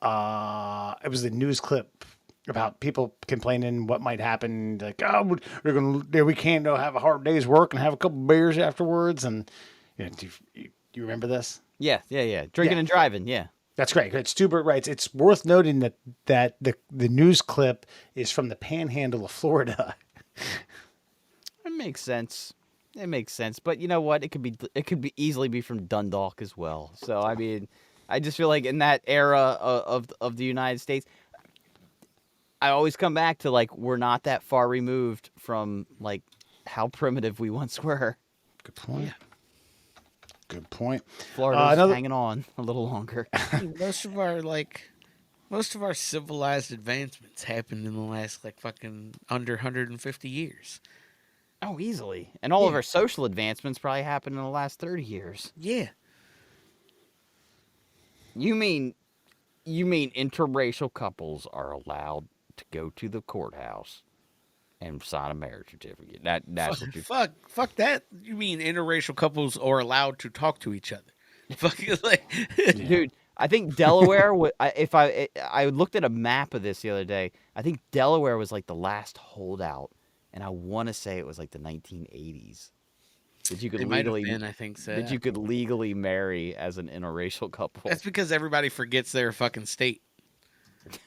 It was the news clip about people complaining what might happen. Like, oh, we can't have a hard day's work and have a couple beers afterwards. And do you remember this? Yeah. Drinking Yeah. and driving, yeah. That's great. Stubert writes, it's worth noting that the news clip is from the panhandle of Florida. It makes sense. It makes sense. But you know what? It could be easily be from Dundalk as well. So I mean, I just feel like in that era of the United States, I always come back to like we're not that far removed from like how primitive we once were. Good point. Good point. Florida's hanging on a little longer. Most of our civilized advancements happened in the last like fucking under 150 years. Oh, easily. And all of our social advancements probably happened in the last 30 years. Yeah. You mean interracial couples are allowed to go to the courthouse and sign a marriage certificate? That's what you Fuck that. You mean interracial couples are allowed to talk to each other? Fucking like, Dude, I think Delaware. I looked at a map of this the other day. I think Delaware was like the last holdout, and I want to say it was like the 1980s. That you could it might have legally, been, I think so. that you could legally marry as an interracial couple. That's because everybody forgets their fucking state.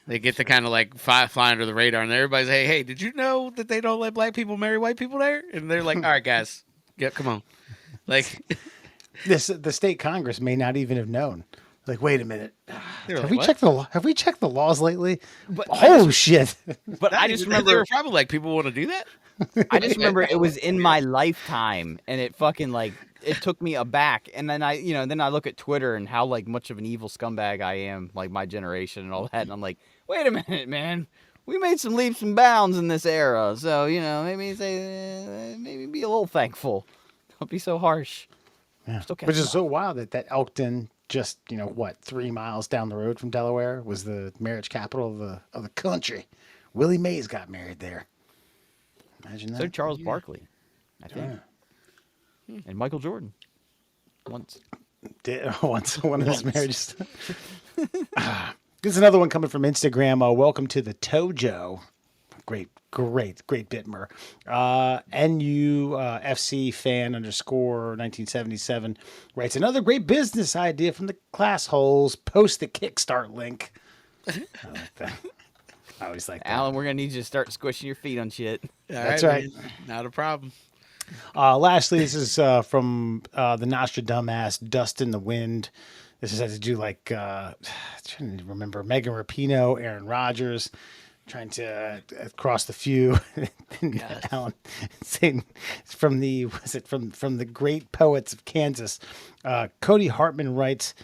They get to kind of like fly under the radar, and everybody's hey, did you know that they don't let black people marry white people there? And they're like, all right, guys, yeah, come on. Like, The state Congress may not even have known. Like, wait a minute. they're Have like, we what? checked Have we checked the laws lately? But Shit! But I just They remember. were probably like, people want to do that. I just remember it was in my lifetime, and it fucking like it took me aback. And then I look at Twitter and how like much of an evil scumbag I am, like my generation and all that, and I'm like, wait a minute, man, we made some leaps and bounds in this era, so maybe be a little thankful. Don't be so harsh. Yeah. Still catching Which is up. so wild that Elkton, just 3 miles down the road from Delaware, was the marriage capital of the country. Willie Mays got married there. Imagine that. So did Charles Barkley, I think, and Michael Jordan once. Once one of his marriages. There's another one coming from Instagram. Welcome to the Tojo. Great Bitmer. NUFC fan _ 1977 writes, another great business idea from the class holes. Post the Kickstart link. I like that. I always like that. Alan, we're gonna need you to start squishing your feet on shit. That's right. Man. Not a problem. Lastly, this is from the Nostradamus, Dust in the Wind. This has to do like, trying to remember, Megan Rapinoe, Aaron Rodgers, trying to cross the few. And Alan saying from the great poets of Kansas, Cody Hartman writes,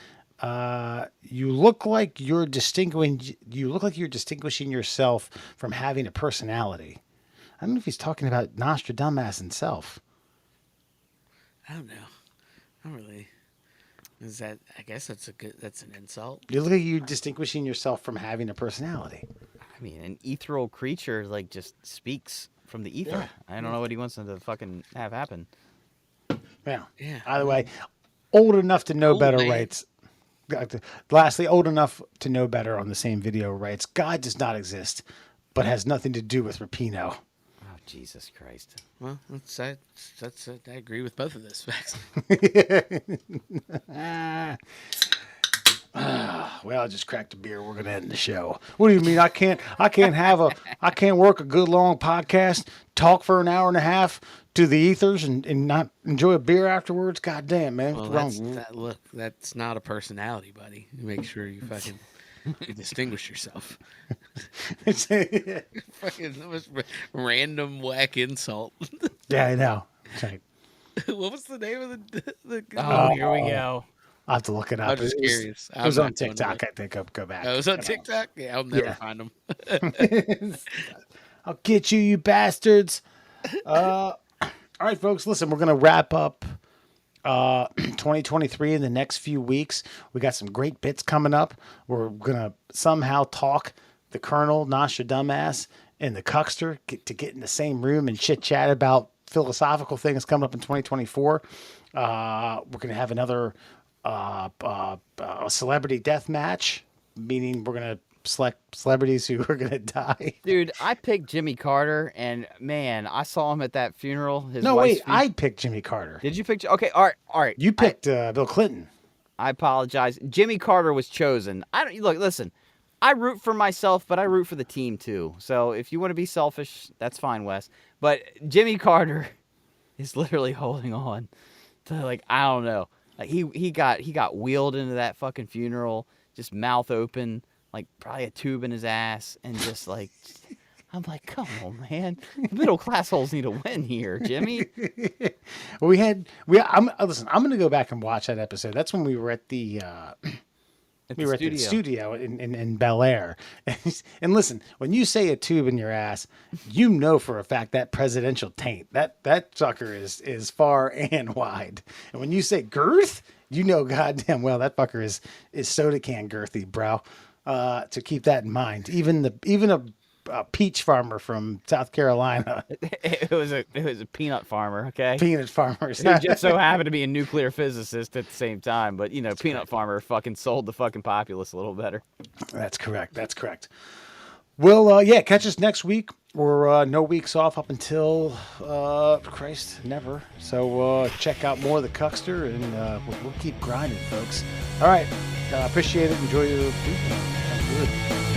you look like you're distinguishing yourself from having a personality. I don't know if he's talking about Nostradamus himself. I don't know. I don't really. Is that? I guess that's an insult. You look like you're distinguishing yourself from having a personality. I mean, an ethereal creature like just speaks from the ether. Yeah. I don't know what he wants them to fucking have happen. Yeah. Yeah. Either way, old enough to know Old better man. writes. Lastly, old enough to know better on the same video writes, God does not exist, but has nothing to do with Rapinoe. Oh, Jesus Christ. Well, I agree with both of those facts. Well, I just cracked a beer. We're gonna end the show. What do you mean? I can't work a good long podcast, talk for an hour and a half to the ethers, and not enjoy a beer afterwards? God damn, man, Well, what's wrong? that's not a personality, buddy. You make sure you fucking you distinguish yourself. Fucking that was random whack insult. Yeah, I know. It's like, What was the name of the Oh, here we go. I'll have to look it up. I'm just It was- curious. It was I'm on not going to TikTok. look. I think I'll go back. Oh, it was on TikTok? Yeah, I'll never Yeah. find them. I'll get you bastards. All right, folks. Listen, we're gonna wrap up 2023 in the next few weeks. We got some great bits coming up. We're gonna somehow talk the Colonel, Nostradamus, and the Cuckster to get in the same room and chit chat about philosophical things coming up in 2024. We're gonna have another celebrity death match, meaning we're gonna select celebrities who are gonna die. Dude, I picked Jimmy Carter, and man, I saw him at that funeral. His No, wife's wait, I picked Jimmy Carter. Did you pick? Okay, all right. You picked Bill Clinton. I apologize. Jimmy Carter was chosen. I don't look. Listen, I root for myself, but I root for the team too. So if you want to be selfish, that's fine, Wes. But Jimmy Carter is literally holding on to, like, I don't know. Like he got wheeled into that fucking funeral, just mouth open, like probably a tube in his ass, and just like, I'm like, come on, man. Middle class holes need a win here, Jimmy. Listen, I'm gonna go back and watch that episode. That's when we were at the At we the were at the studio in Bel Air. And listen, when you say a tube in your ass, you know for a fact that presidential taint, that sucker is far and wide. And when you say girth, you know goddamn well that fucker is soda can girthy, bro. To keep that in mind. Even a peach farmer from South Carolina. It was a peanut farmer, okay? Peanut farmers. Who just so happened to be a nuclear physicist at the same time, but peanut farmer fucking sold the fucking populace a little better. That's correct. Well, yeah, catch us next week. We're no weeks off up until Christ, never. So check out more of the Cuckster, and we'll keep grinding, folks. All right, appreciate it. Enjoy your weekend. Have a good.